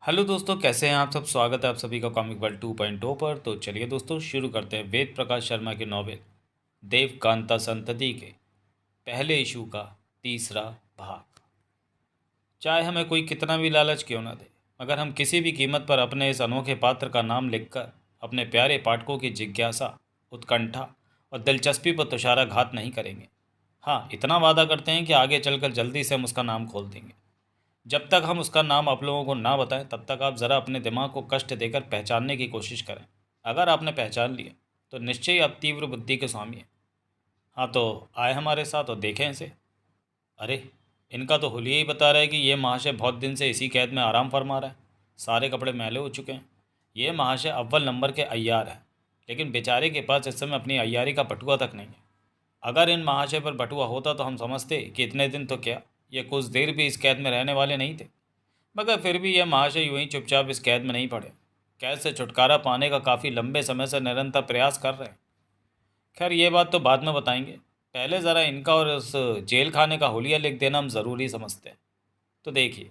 Hello दोस्तों, कैसे हैं आप सब। स्वागत है आप सभी का कॉमिक वर्ल्ड 2.0 पर। तो चलिए दोस्तों शुरू करते हैं वेद प्रकाश शर्मा के नॉवेल देवकांता संतति के पहले इशू का तीसरा भाग। चाहे हमें कोई कितना भी लालच क्यों ना दे, मगर हम किसी भी कीमत पर अपने इस अनोखे पात्र का नाम लिखकर अपने प्यारे पाठकों की जिज्ञासा, उत्कंठा और दिलचस्पी पर तुषाराघात नहीं करेंगे। हाँ, इतना वादा करते हैं कि आगे चलकर जल्दी से हम उसका नाम खोल देंगे। जब तक हम उसका नाम आप लोगों को ना बताएं, तब तक आप ज़रा अपने दिमाग को कष्ट देकर पहचानने की कोशिश करें। अगर आपने पहचान लिया तो निश्चय ही आप तीव्र बुद्धि के स्वामी हैं। हाँ, तो आए हमारे साथ और देखें इसे। अरे, इनका तो हुलिया ही बता रहा है कि ये महाशय बहुत दिन से इसी कैद में आराम फरमा रहा है। सारे कपड़े मैले हो चुके हैं। ये महाशय अव्वल नंबर के अय्यार हैं, लेकिन बेचारे के पास इस समय अपनी अय्यारी का बटुआ तक नहीं है। अगर इन महाशय पर बटुआ होता तो हम समझते कि इतने दिन तो क्या, ये कुछ देर भी इस कैद में रहने वाले नहीं थे। मगर फिर भी यह महाशय यूं ही चुपचाप इस कैद में नहीं पड़े। कैद से छुटकारा पाने का काफ़ी लंबे समय से निरंतर प्रयास कर रहे हैं। खैर, ये बात तो बाद में बताएंगे। पहले ज़रा इनका और उस जेल खाने का हुलिया लिख देना हम ज़रूरी समझते हैं। तो देखिए,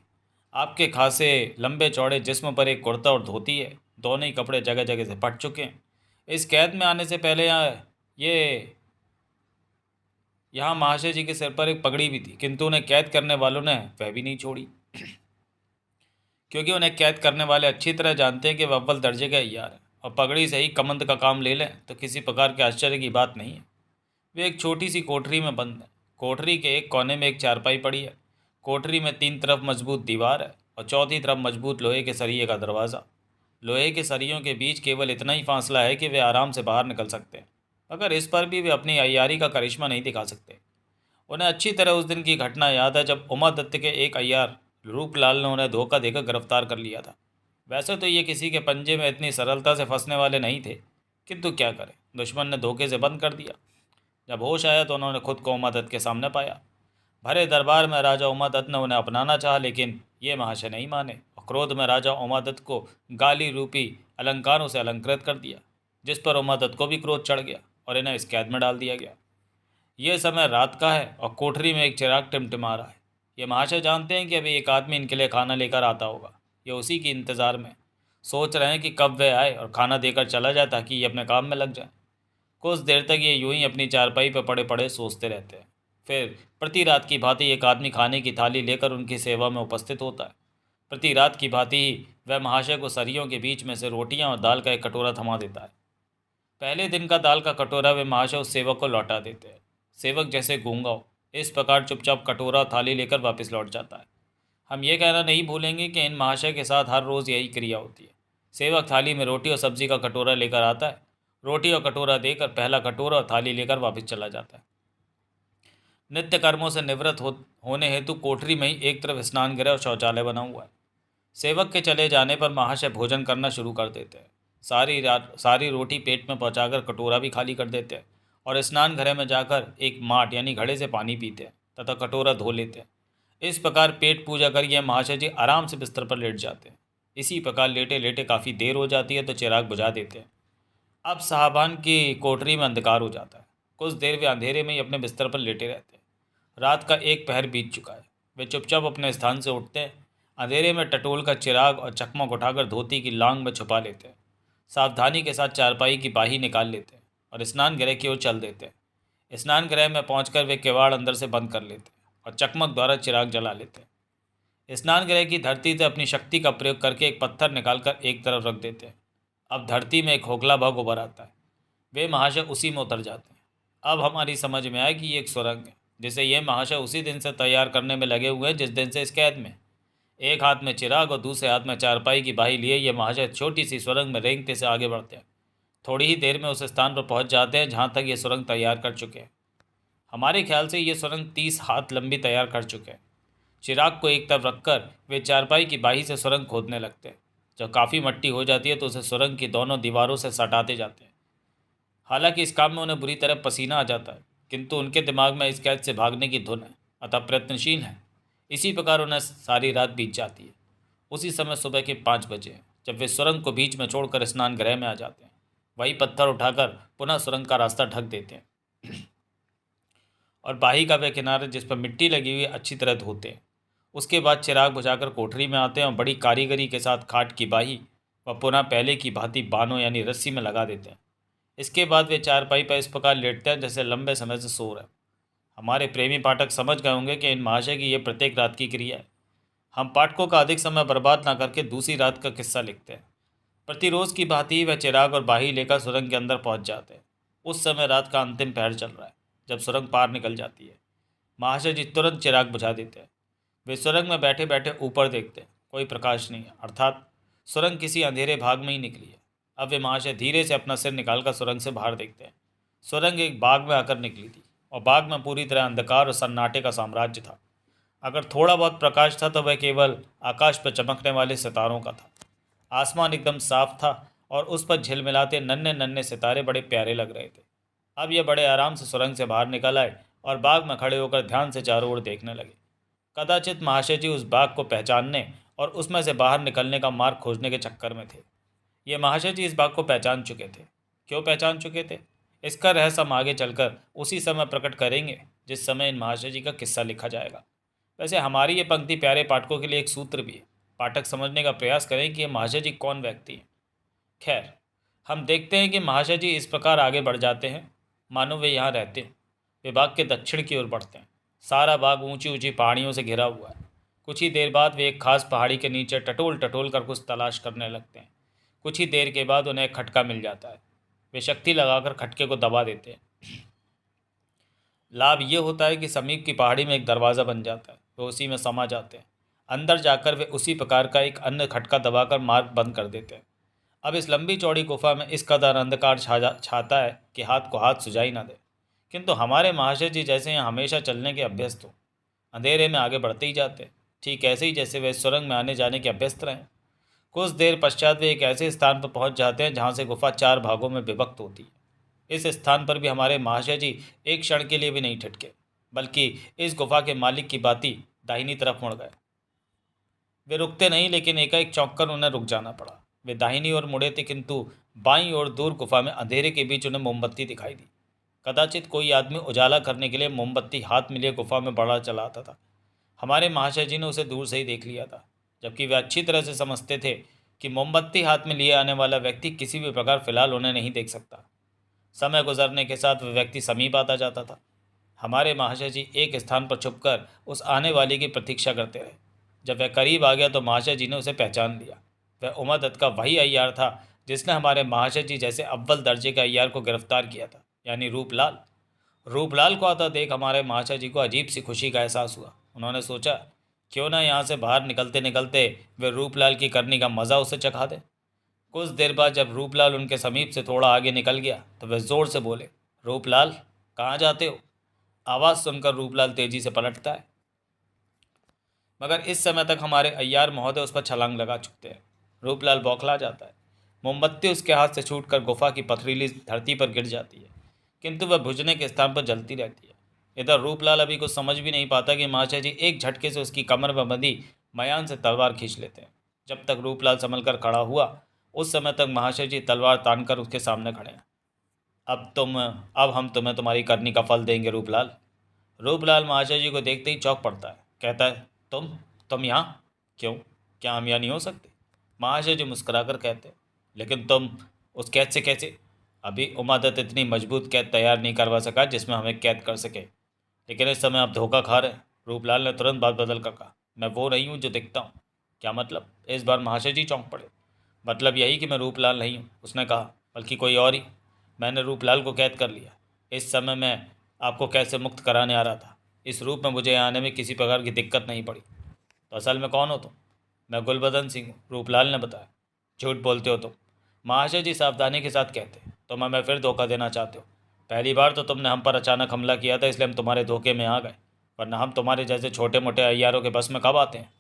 आपके खासे लंबे चौड़े जिस्म पर एक कुर्ता और धोती है। दोनों ही कपड़े जगह जगह से फट चुके हैं। इस कैद में आने से पहले ये यहाँ महाशय जी के सिर पर एक पगड़ी भी थी, किंतु उन्हें कैद करने वालों ने वह भी नहीं छोड़ी, क्योंकि उन्हें कैद करने वाले अच्छी तरह जानते हैं कि वह अव्वल दर्जे के अय्यार हैं और पगड़ी से ही कमंद का काम ले लें तो किसी प्रकार के आश्चर्य की बात नहीं है। वे एक छोटी सी कोठरी में बंद हैं। कोठरी के एक कोने में एक चारपाई पड़ी है। कोठरी में तीन तरफ मजबूत दीवार है और चौथी तरफ मजबूत लोहे के सरिये का दरवाज़ा। लोहे के सरियों के बीच केवल इतना ही फासला है कि वे आराम से बाहर निकल सकते हैं, मगर इस पर भी वे अपनी अय्यारी का करिश्मा नहीं दिखा सकते। उन्हें अच्छी तरह उस दिन की घटना याद है जब उमादत्त के एक अय्यार रूपलाल ने उन्हें धोखा देकर गिरफ्तार कर लिया था। वैसे तो ये किसी के पंजे में इतनी सरलता से फंसने वाले नहीं थे, किंतु क्या करें, दुश्मन ने धोखे से बंद कर दिया। जब होश आया तो उन्होंने खुद को उमादत्त के सामने पाया। भरे दरबार में राजा उमादत्त ने उन्हें अपनाना चाहा, लेकिन ये महाशय नहीं माने और क्रोध में राजा उमादत्त को गाली रूपी अलंकारों से अलंकृत कर दिया, जिस पर उमादत्त को भी क्रोध चढ़ गया और इन्हें इस कैद में डाल दिया गया। ये समय रात का है और कोठरी में एक चिराग टिमटिमा रहा है। ये महाशय जानते हैं कि अभी एक आदमी इनके लिए खाना लेकर आता होगा। ये उसी के इंतज़ार में सोच रहे हैं कि कब वह आए और खाना देकर चला जाए, ताकि ये अपने काम में लग जाए। कुछ देर तक ये यूं ही अपनी चारपाई पर पड़े पड़े सोचते रहते हैं। फिर प्रति रात की भांति एक आदमी खाने की थाली लेकर उनकी सेवा में उपस्थित होता है। प्रति रात की भांति ही वह महाशय को सरियों के बीच में से रोटियां और दाल का एक कटोरा थमा देता है। पहले दिन का दाल का कटोरा वे महाशय उस सेवक को लौटा देते हैं। सेवक जैसे गूंगा हो, इस प्रकार चुपचाप कटोरा और थाली लेकर वापस लौट जाता है। हम ये कहना नहीं भूलेंगे कि इन महाशय के साथ हर रोज़ यही क्रिया होती है। सेवक थाली में रोटी और सब्जी का कटोरा लेकर आता है। रोटी और कटोरा देकर पहला कटोरा और थाली लेकर वापस चला जाता है। नित्य कर्मों से निवृत्त होने हेतु कोठरी में ही एक तरफ स्नान गृह और शौचालय बना हुआ है। सेवक के चले जाने पर महाशय भोजन करना शुरू कर देते हैं। सारी रात सारी रोटी पेट में पहुंचाकर कटोरा भी खाली कर देते हैं और स्नान घरे में जाकर एक माट यानी घड़े से पानी पीते हैं तथा कटोरा धो लेते हैं। इस प्रकार पेट पूजा कर यह महाशय जी आराम से बिस्तर पर लेट जाते हैं। इसी प्रकार लेटे लेटे काफ़ी देर हो जाती है तो चिराग बुझा देते हैं। अब साहबान की कोठरी में अंधकार हो जाता है। कुछ देर वे अंधेरे में ही अपने बिस्तर पर लेटे रहते हैं। रात का एक पहर बीत चुका है। वे चुपचाप अपने स्थान से उठते हैं। अंधेरे में टटोल का चिराग और चकमक उठाकर धोती की लांग में छुपा लेते हैं। सावधानी के साथ चारपाई की बाही निकाल लेते हैं और स्नान गृह की ओर चल देते हैं। स्नान गृह में पहुंचकर वे किवाड़ अंदर से बंद कर लेते हैं और चकमक द्वारा चिराग जला लेते हैं। स्नान गृह की धरती से अपनी शक्ति का प्रयोग करके एक पत्थर निकालकर एक तरफ रख देते हैं। अब धरती में एक खोखला भाग उभर आता है। वे महाशय उसी में उतर जाते हैं। अब हमारी समझ में आया कि ये एक सुरंग है, जिसे ये महाशय उसी दिन से तैयार करने में लगे हुए हैं जिस दिन से इस कैद में। एक हाथ में चिराग और दूसरे हाथ में चारपाई की बाही लिए ये महाशय छोटी सी सुरंग में रेंगते से आगे बढ़ते हैं। थोड़ी ही देर में उस स्थान पर पहुंच जाते हैं जहां तक ये सुरंग तैयार कर चुके हैं। हमारे ख्याल से ये सुरंग 30 हाथ लंबी तैयार कर चुके हैं। चिराग को एक तरफ रखकर वे चारपाई की बाही से सुरंग खोदने लगते हैं। जब काफ़ी मट्टी हो जाती है तो उसे सुरंग की दोनों दीवारों से सटाते जाते हैं। हालांकि इस काम में उन्हें बुरी तरह पसीना आ जाता है, किंतु उनके दिमाग में इस कैद से भागने की धुन है, अतः प्रयत्नशील है। इसी प्रकार उन्हें सारी रात बीत जाती है। उसी समय सुबह के 5 बजे हैं जब वे सुरंग को बीच में छोड़कर स्नान गृह में आ जाते हैं। वही पत्थर उठाकर पुनः सुरंग का रास्ता ढक देते हैं और बाही का वह किनारे जिस पर मिट्टी लगी हुई है अच्छी तरह धोते हैं। उसके बाद चिराग बुझाकर कोठरी में आते हैं और बड़ी कारीगरी के साथ खाट की बाही व पुनः पहले की भांति बानों यानी रस्सी में लगा देते हैं। इसके बाद वे चारपाई पर इस प्रकार लेटते हैं जैसे लंबे समय से सो रहे। हमारे प्रेमी पाठक समझ गए होंगे कि इन महाशय की यह प्रत्येक रात की क्रिया है। हम पाठकों का अधिक समय बर्बाद न करके दूसरी रात का किस्सा लिखते हैं। प्रतिरोज की भांति ही वह चिराग और बाही लेकर सुरंग के अंदर पहुंच जाते हैं। उस समय रात का अंतिम पहर चल रहा है। जब सुरंग पार निकल जाती है, महाशय जी तुरंत चिराग बुझा देते हैं। वे सुरंग में बैठे बैठे ऊपर देखते हैं, कोई प्रकाश नहीं है, अर्थात सुरंग किसी अंधेरे भाग में ही निकली है। अब वे महाशय धीरे से अपना सिर निकालकर सुरंग से बाहर देखते हैं। सुरंग एक बाग में आकर निकली थी और बाग में पूरी तरह अंधकार और सन्नाटे का साम्राज्य था। अगर थोड़ा बहुत प्रकाश था तो वह केवल आकाश पर चमकने वाले सितारों का था। आसमान एकदम साफ था और उस पर झिलमिलाते नन्हे नन्हे सितारे बड़े प्यारे लग रहे थे। अब यह बड़े आराम से सुरंग से बाहर निकल आए और बाग में खड़े होकर ध्यान से चारों ओर देखने लगे। कदाचित महाशय जी उस बाग को पहचानने और उसमें से बाहर निकलने का मार्ग खोजने के चक्कर में थे। ये महाशय जी इस बाग को पहचान चुके थे। क्यों पहचान चुके थे, इसका रहस्य हम आगे चलकर उसी समय प्रकट करेंगे जिस समय इन महाशय जी का किस्सा लिखा जाएगा। वैसे हमारी ये पंक्ति प्यारे पाठकों के लिए एक सूत्र भी है। पाठक समझने का प्रयास करें कि ये महाशय जी कौन व्यक्ति हैं। खैर, हम देखते हैं कि महाशय जी इस प्रकार आगे बढ़ जाते हैं मानो वे यहाँ रहते हैं। वे बाग के दक्षिण की ओर बढ़ते हैं। सारा बाग ऊंची ऊंची पहाड़ियों से घिरा हुआ है। कुछ ही देर बाद वे एक खास पहाड़ी के नीचे टटोल टटोल कर कुछ तलाश करने लगते हैं। कुछ ही देर के बाद उन्हें एक खटका मिल जाता है। वे शक्ति लगाकर खटके को दबा देते हैं। लाभ ये होता है कि समीप की पहाड़ी में एक दरवाज़ा बन जाता है। वे उसी में समा जाते हैं। अंदर जाकर वे उसी प्रकार का एक अन्य खटका दबाकर मार्ग बंद कर देते हैं। अब इस लंबी चौड़ी गुफा में इस कदर अंधकार छाता है कि हाथ को हाथ सुझाई ना दे। किंतु हमारे महाशय जी जैसे यहाँ हमेशा चलने के अभ्यस्त हो, अंधेरे में आगे बढ़ते ही जाते हैं, ठीक ऐसे ही जैसे वे सुरंग में आने जाने के अभ्यस्त रहें। कुछ देर पश्चात वे एक ऐसे स्थान पर पहुंच जाते हैं जहाँ से गुफा 4 भागों में विभक्त होती है। इस स्थान पर भी हमारे महाशय जी एक क्षण के लिए भी नहीं ठटके, बल्कि इस गुफा के मालिक की बाती दाहिनी तरफ मुड़ गए। वे रुकते नहीं, लेकिन एकाएक चौंक कर उन्हें रुक जाना पड़ा। वे दाहिनी ओर मुड़े थे, किंतु बाईं ओर दूर गुफा में अंधेरे के बीच उन्हें मोमबत्ती दिखाई दी। कदाचित कोई आदमी उजाला करने के लिए मोमबत्ती हाथ में लिए गुफा में बढ़ा चला आता था। हमारे महाशय जी ने उसे दूर से ही देख लिया था, जबकि वे अच्छी तरह से समझते थे कि मोमबत्ती हाथ में लिए आने वाला व्यक्ति किसी भी प्रकार फिलहाल उन्हें नहीं देख सकता। समय गुजरने के साथ वह व्यक्ति समीप आता जाता था। हमारे महाशय जी एक स्थान पर छुपकर उस आने वाले की प्रतीक्षा करते रहे। जब वह करीब आ गया तो महाशय जी ने उसे पहचान लिया। वह उमादत्त का वही अय्यार था जिसने हमारे महाशय जी जैसे अव्वल दर्जे के अय्यार को गिरफ्तार किया था, यानी रूपलाल। रूपलाल को आता देख हमारे महाशय जी को अजीब सी खुशी का एहसास हुआ। उन्होंने सोचा, क्यों ना यहाँ से बाहर निकलते निकलते वे रूपलाल की करनी का मज़ा उसे चखा दे। कुछ देर बाद जब रूपलाल उनके समीप से थोड़ा आगे निकल गया तो वे ज़ोर से बोले, रूपलाल, कहाँ जाते हो? आवाज़ सुनकर रूपलाल तेजी से पलटता है, मगर इस समय तक हमारे अय्यार महोदय उस पर छलांग लगा चुकते हैं। रूपलाल बौखला जाता है। मोमबत्ती उसके हाथ से छूटकर गुफा की पथरीली धरती पर गिर जाती है, किंतु वह बुझने के स्थान पर जलती रहती है। इधर रूपलाल अभी कुछ समझ भी नहीं पाता कि महाशय जी एक झटके से उसकी कमर में बंधी मयान से तलवार खींच लेते हैं। जब तक रूपलाल संभल कर खड़ा हुआ, उस समय तक महाशय जी तलवार तानकर उसके सामने खड़े हैं। अब हम तुम्हें तुम्हारी करनी का फल देंगे रूपलाल। रूपलाल महाशय जी को देखते ही चौंक पड़ता है। कहता है, तुम यहाँ? क्यों, क्या हम यहाँ नहीं हो सकते? महाशय जी मुस्कुराकर कहते, लेकिन तुम उस कैद से कैसे? अभी उमादत्त इतनी मजबूत कैद तैयार नहीं करवा सका जिसमें हमें कैद कर सके, लेकिन इस समय आप धोखा खा रहे हैं। रूपलाल ने तुरंत बात बदल कर कहा, मैं वो नहीं हूँ जो दिखता हूँ। क्या मतलब? इस बार महाशय जी चौंक पड़े। मतलब यही कि मैं रूपलाल नहीं हूँ, उसने कहा, बल्कि कोई और ही। मैंने रूपलाल को कैद कर लिया। इस समय मैं आपको कैसे मुक्त कराने आ रहा था। इस रूप में मुझे आने में किसी प्रकार की दिक्कत नहीं पड़ी। तो असल में कौन हो तुम? मैं गुलबदन सिंह हूँ, रूपलाल ने बताया। झूठ बोलते हो तुम, महाशय जी सावधानी के साथ कहते। तुम हमें फिर धोखा देना चाहते हो। पहली बार तो तुमने हम पर अचानक हमला किया था, इसलिए हम तुम्हारे धोखे में आ गए, वरना हम तुम्हारे जैसे छोटे मोटे अय्यारों के बस में कब आते हैं।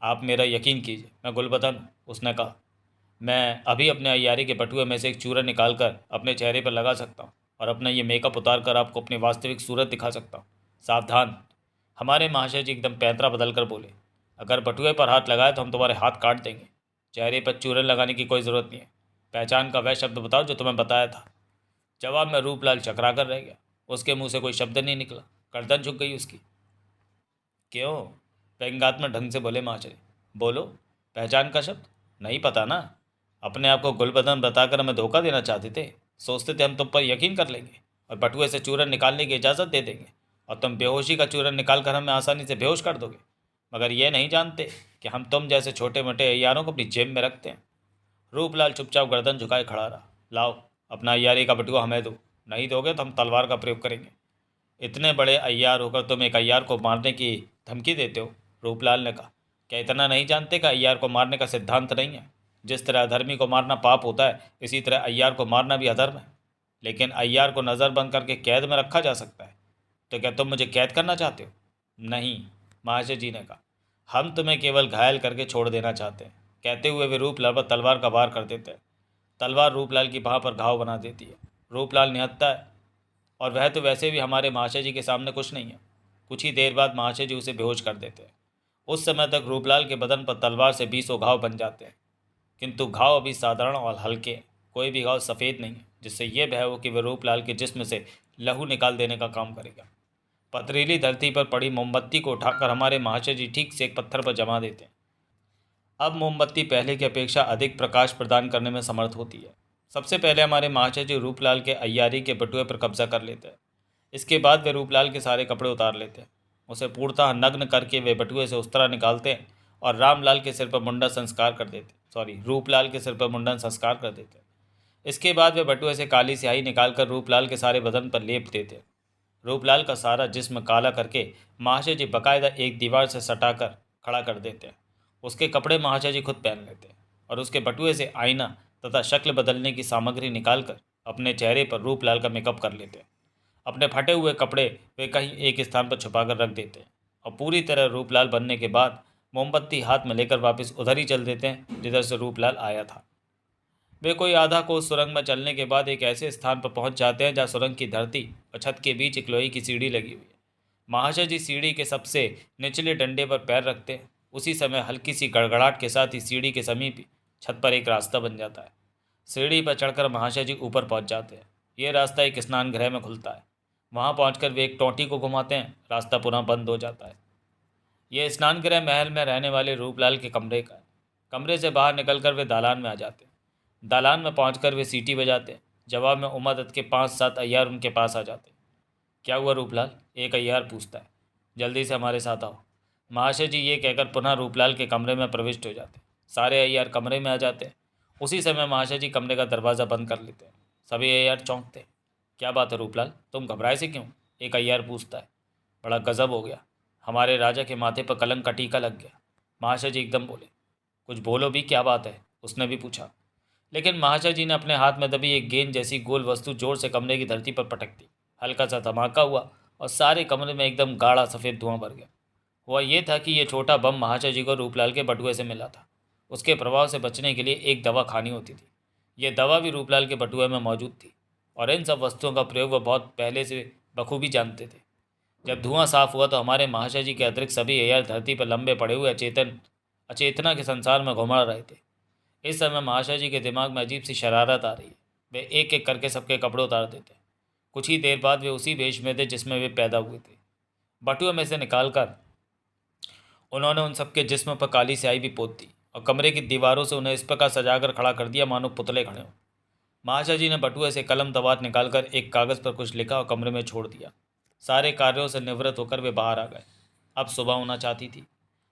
आप मेरा यकीन कीजिए, मैं गुलबदन हूँ, उसने कहा। मैं अभी अपने अय्यारी के बटुए में से एक चूरा निकाल कर अपने चेहरे पर लगा सकता हूँ और अपना ये मेकअप उतार कर आपको अपनी वास्तविक सूरत दिखा सकता हूँ। सावधान। हमारे महाशय जी एकदम पैंतरा बदल कर बोले, अगर बटुए पर हाथ लगाए तो हम तुम्हारे हाथ काट देंगे। चेहरे पर चूरन लगाने की कोई ज़रूरत नहीं है। पहचान का वह शब्द बताओ जो तुम्हें बताया था। जवाब में रूपलाल चकरा कर रह गया। उसके मुंह से कोई शब्द नहीं निकला। गर्दन झुक गई उसकी। क्यों, व्यंग्यात्मक ढंग से बोले महाशय। बोलो, पहचान का शब्द नहीं पता ना? अपने आप को गुलबदन बताकर हमें धोखा देना चाहते थे। सोचते थे हम तुम पर यकीन कर लेंगे और बटुए से चूरन निकालने की इजाज़त दे देंगे और तुम बेहोशी का चूरन निकाल कर हमें आसानी से बेहोश कर दोगे। मगर ये नहीं जानते कि हम तुम जैसे छोटे मोटे अय्यारों को अपनी जेब में रखते हैं। रूपलाल चुपचाप गर्दन झुकाए खड़ा रहा। लाओ, अपना अय्यारी का बटुआ हमें दो, नहीं दोगे तो हम तलवार का प्रयोग करेंगे। इतने बड़े अय्यार होकर तुम एक अय्यार को मारने की धमकी देते हो? रूपलाल ने कहा। क्या इतना नहीं जानते कि अय्यार को मारने का सिद्धांत नहीं है? जिस तरह अधर्मी को मारना पाप होता है, इसी तरह अय्यार को मारना भी अधर्म है। लेकिन अय्यार को नज़रबंद करके कैद में रखा जा सकता है। तो क्या तुम मुझे कैद करना चाहते हो? नहीं, महाशय जी ने कहा। हम तुम्हें केवल घायल करके छोड़ देना चाहते हैं। कहते हुए वे रूपलाल पर तलवार का वार कर देते हैं। तलवार रूपलाल की बाह पर घाव बना देती है। रूपलाल निहत्था है और वह तो वैसे भी हमारे महाशय जी के सामने कुछ नहीं है। कुछ ही देर बाद महाशय जी उसे बेहोश कर देते हैं। उस समय तक रूपलाल के बदन पर तलवार से 20 घाव बन जाते हैं, किंतु घाव अभी साधारण और हल्के हैं। कोई भी घाव सफ़ेद नहीं है, जिससे यह भय हो कि वह रूपलाल के जिस्म से लहू निकाल देने का काम करेगा। पथरीली धरती पर पड़ी मोमबत्ती को उठाकर हमारे महाशय जी ठीक से एक पत्थर पर जमा देते हैं। अब मोमबत्ती पहले की अपेक्षा अधिक प्रकाश प्रदान करने में समर्थ होती है। सबसे पहले हमारे महाशय जी रूपलाल के अय्यारी के बटुए पर कब्जा कर लेते हैं। इसके बाद वे रूपलाल के सारे कपड़े उतार लेते हैं। उसे पूर्णतः नग्न करके वे बटुए से उस्तरा निकालते हैं और रामलाल के सिर पर मुंडन संस्कार कर देते रूपलाल के सिर पर मुंडन संस्कार कर देते हैं। इसके बाद वे बटुए से काली स्याही निकालकर रूपलाल के सारे बदन पर लेप देते हैं। रूपलाल का सारा जिस्म काला करके महाशय जी बाकायदा एक दीवार से सटाकर खड़ा कर देते हैं। उसके कपड़े महाशय जी खुद पहन लेते हैं और उसके बटुए से आईना तथा शक्ल बदलने की सामग्री निकालकर अपने चेहरे पर रूपलाल का मेकअप कर लेते हैं। अपने फटे हुए कपड़े वे कहीं एक स्थान पर छुपाकर रख देते हैं और पूरी तरह रूपलाल बनने के बाद मोमबत्ती हाथ में लेकर वापस उधर ही चल देते हैं जिधर से रूपलाल आया था। वे कोई आधा कोस सुरंग में चलने के बाद एक ऐसे स्थान पर पहुंच जाते हैं जहां सुरंग की धरती और छत के बीच एक लोहे की सीढ़ी लगी हुई है। महाशय जी सीढ़ी के सबसे निचले डंडे पर पैर रखते हैं। उसी समय हल्की सी गड़गड़ाहट के साथ ही सीढ़ी के समीप ही छत पर एक रास्ता बन जाता है। सीढ़ी पर चढ़कर महाशय जी ऊपर पहुंच जाते हैं। ये रास्ता एक स्नान गृह में खुलता है। वहां पहुंचकर वे एक टोंटी को घुमाते हैं। रास्ता पुनः बंद हो जाता है। यह स्नान गृह महल में रहने वाले रूपलाल के कमरे का है। कमरे से बाहर निकलकर वे दालान में आ जाते हैं। दालान में पहुंचकर वे सीटी बजाते हैं। जवाब में उमादत्त के 5-7 अय्यार उनके पास आ जाते हैं। क्या हुआ रूपलाल? एक अय्यार पूछता है। जल्दी से हमारे साथ आओ। महाशय जी ये कहकर पुनः रूपलाल के कमरे में प्रविष्ट हो जाते हैं। सारे अय्यार कमरे में आ जाते हैं। उसी समय महाशय जी कमरे का दरवाज़ा बंद कर लेते हैं। सभी अय्यार चौंकते हैं। क्या बात है रूपलाल, तुम घबराए से क्यों? एक अय्यार पूछता है। बड़ा गजब हो गया, हमारे राजा के माथे पर कलंक का टीका लग गया। महाशय जी एकदम बोले। कुछ बोलो भी, क्या बात है? उसने भी पूछा। लेकिन महाशय जी ने अपने हाथ में दबी एक गेंद जैसी गोल वस्तु जोर से कमरे की धरती पर पटक दी। हल्का सा धमाका हुआ और सारे कमरे में एकदम गाढ़ा सफ़ेद धुआं भर गया। हुआ ये था कि ये छोटा बम महाशय जी को रूपलाल के बटुए से मिला था। उसके प्रभाव से बचने के लिए एक दवा खानी होती थी। यह दवा भी रूपलाल के बटुए में मौजूद थी और इन सब वस्तुओं का प्रयोग वह बहुत पहले से बखूबी जानते थे। जब धुआं साफ हुआ तो हमारे महाशय जी के अतिरिक्त सभी अय्यार धरती पर लंबे पड़े हुए अचेतना के संसार में घुमड़ रहे थे। इस समय महाशय जी के दिमाग में अजीब सी शरारत आ रही है। वे एक एक करके सबके कपड़े उतार देते। कुछ ही देर बाद वे उसी वेश में थे जिसमें वे पैदा हुए थे। बटुए में से निकालकर उन्होंने उन सबके जिस्म पर काली स्याही भी पोत दी और कमरे की दीवारों से उन्हें इस प्रकार सजाकर खड़ा कर दिया मानो पुतले खड़े हों। महाशय जी ने बटुए से कलम दवात निकालकर एक कागज़ पर कुछ लिखा और कमरे में छोड़ दिया। सारे कार्यों से निवृत्त होकर वे बाहर आ गए। अब सुबह होना चाहती थी।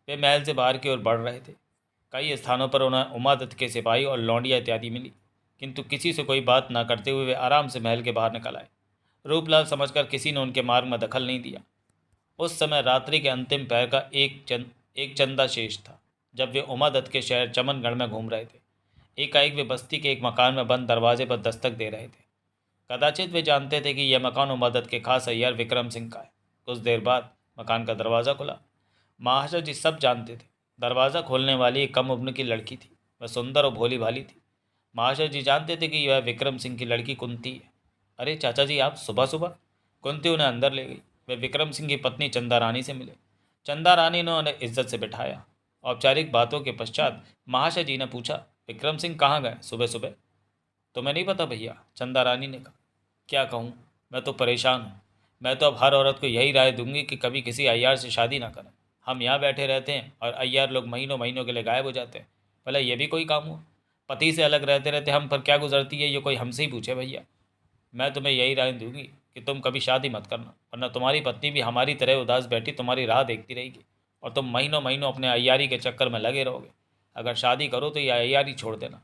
वे महल से बाहर की ओर बढ़ रहे थे। कई स्थानों पर उन्हें उमादत्त के सिपाही और लौंडिया इत्यादि मिली, किंतु किसी से कोई बात न करते हुए वे आराम से महल के बाहर निकल आए। रूपलाल समझकर किसी ने उनके मार्ग में दखल नहीं दिया। उस समय रात्रि के अंतिम पहर का एक चंदा शेष था जब वे उमादत्त के शहर चमनगढ़ में घूम रहे थे। एकाएक वे बस्ती के एक मकान में बंद दरवाजे पर दस्तक दे रहे थे। कदाचित वे जानते थे कि यह मकान उमादत्त के खास अय्यार विक्रम सिंह का है। कुछ देर बाद मकान का दरवाज़ा खुला। महाशय जी सब जानते थे। दरवाज़ा खोलने वाली एक कम उम्र की लड़की थी। वह सुंदर और भोली भाली थी। महाशय जी जानते थे कि यह विक्रम सिंह की लड़की कुंती है। अरे चाचा जी, आप सुबह सुबह? कुंती उन्हें अंदर ले गई। वे विक्रम सिंह की पत्नी चंदा रानी से मिले। चंदा रानी ने उन्हें इज्जत से बिठाया। औपचारिक बातों के पश्चात महाशय जी ने पूछा, विक्रम सिंह कहाँ गए सुबह सुबह? तुम्हें नहीं पता भैया, चंदा रानी ने कहा। क्या कहूँ, मैं तो परेशान हूँ। मैं तो अब हर औरत को यही राय दूंगी कि कभी किसी अय्यार से शादी ना करें। हम यहाँ बैठे रहते हैं और अय्यार लोग महीनों महीनों के लिए गायब हो जाते हैं। भला ये भी कोई काम हुआ? पति से अलग रहते रहते हम पर क्या गुजरती है, ये कोई हमसे ही पूछे भैया। मैं तुम्हें यही राय दूंगी कि तुम कभी शादी मत करना, वरना तुम्हारी पत्नी भी हमारी तरह उदास बैठी तुम्हारी राह देखती रहेगी और तुम महीनों महीनों अपने अय्यारी के चक्कर में लगे रहोगे। अगर शादी करो तो ये अय्यारी छोड़ देना।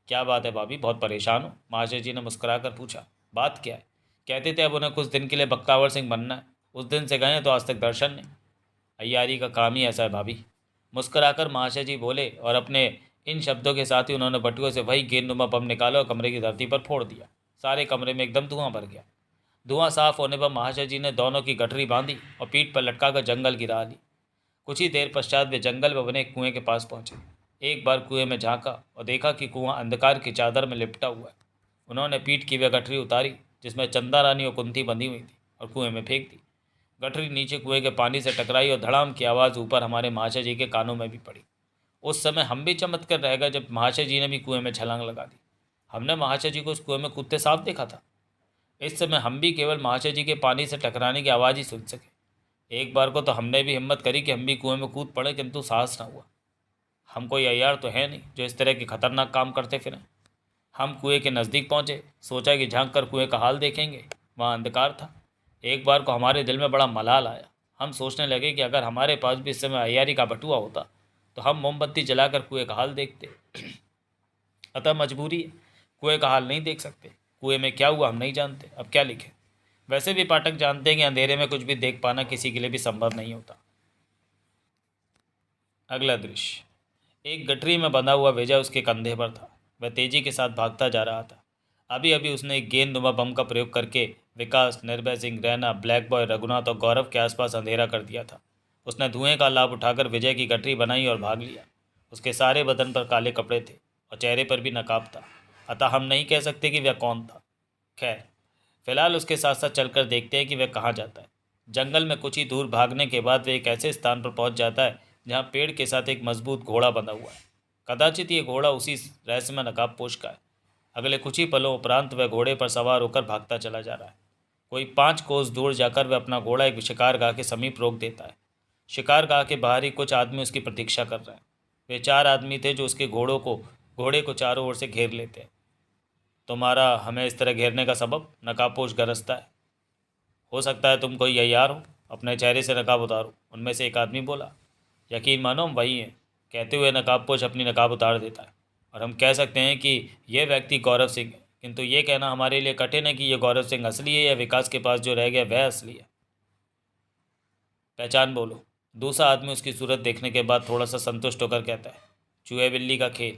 क्या बात है भाभी, बहुत परेशान हो? महाशय जी ने मुस्कुराकर पूछा। बात क्या है? कहते थे अब उन्हें कुछ दिन के लिए बख्तावर सिंह बनना है। उस दिन से गए तो आज तक दर्शन नहीं। अय्यारी का काम ही ऐसा है भाभी, मुस्कुराकर महाशय जी बोले और अपने इन शब्दों के साथ ही उन्होंने बटुए से वही गेंदनुमा बम निकाला और कमरे की धरती पर फोड़ दिया। सारे कमरे में एकदम धुआं भर गया। धुआं साफ होने पर महाशय जी ने दोनों की गठरी बांधी और पीठ पर लटकाकर जंगल की राह ली। कुछ ही देर पश्चात वे जंगल में बने एक कुएं के पास पहुंचे। एक बार कुएं में झांका और देखा कि कुआं अंधकार की चादर में लिपटा हुआ है। उन्होंने पीठ की वह गठरी उतारी जिसमें चंदा रानी और कुंती बंधी हुई थी और कुएं में फेंक दी। गठरी नीचे कुएं के पानी से टकराई और धड़ाम की आवाज़ ऊपर हमारे महाशय जी के कानों में भी पड़ी। उस समय हम भी चमक कर रह गए जब महाशय जी ने भी कुएं में छलांग लगा दी। हमने महाशय जी को उस कुएं में कूदते साफ देखा था। इस समय हम भी केवल महाशय जी के पानी से टकराने की आवाज़ ही सुन सके। एक बार को तो हमने भी हिम्मत करी कि हम भी कुएं में कूद पड़े, किंतु साहस न हुआ। हम कोई अय्यार तो है नहीं जो इस तरह के खतरनाक काम करते फिरें। हम कुएं के नज़दीक पहुंचे, सोचा कि झांक कर कुएं का हाल देखेंगे। वहाँ अंधकार था। एक बार को हमारे दिल में बड़ा मलाल आया। हम सोचने लगे कि अगर हमारे पास भी इस समय अय्यारी का बटुआ होता तो हम मोमबत्ती जलाकर कुएं का हाल देखते। अतः मजबूरी है, कुएं का हाल नहीं देख सकते। कुएं में क्या हुआ हम नहीं जानते, अब क्या लिखें। वैसे भी पाठक जानते हैं कि अंधेरे में कुछ भी देख पाना किसी के लिए भी संभव नहीं होता। अगला दृश्य। एक गठरी में बंधा हुआ विजय उसके कंधे पर था। वह तेजी के साथ भागता जा रहा था। अभी अभी उसने एक गेंदनुमा बम का प्रयोग करके विकास, निर्भय सिंह, रैना, ब्लैक बॉय, रघुनाथ और गौरव के आसपास अंधेरा कर दिया था। उसने धुएं का लाभ उठाकर विजय की गठरी बनाई और भाग लिया। उसके सारे बदन पर काले कपड़े थे और चेहरे पर भी नकाब था, अतः हम नहीं कह सकते कि वह कौन था। खैर, फिलहाल उसके साथ साथ चलकर देखते हैं कि वह कहाँ जाता है। जंगल में कुछ ही दूर भागने के बाद वह एक ऐसे स्थान पर पहुंच जाता है जहाँ पेड़ के साथ एक मजबूत घोड़ा बंधा हुआ है। कदाचित ये घोड़ा उसी रहस्यमय नकाबपोश का है। अगले कुछ ही पलों उपरांत वह घोड़े पर सवार होकर भागता चला जा रहा है। कोई 5 कोस दूर जाकर वह अपना घोड़ा एक शिकारगाह के समीप रोक देता है। शिकारगाह के बाहर ही कुछ आदमी उसकी प्रतीक्षा कर रहे हैं। वे 4 आदमी थे जो उसके घोड़े को चारों ओर से घेर लेते हैं। तुम्हारा हमें इस तरह घेरने का सबब? नकाबपोश गरजता है। हो सकता है तुम कोई अय्यार हो, अपने चेहरे से नकाब उतारो, उनमें से एक आदमी बोला। यकीन मानो हम वही हैं, कहते हुए नकाबपोश अपनी नकाब उतार देता है। और हम कह सकते हैं कि यह व्यक्ति गौरव सिंह है, किंतु ये कहना हमारे लिए कठिन है कि यह गौरव सिंह असली है या विकास के पास जो रह गया वह असली है। पहचान बोलो। दूसरा आदमी उसकी सूरत देखने के बाद थोड़ा सा संतुष्ट होकर कहता है, चूहे बिल्ली का खेल।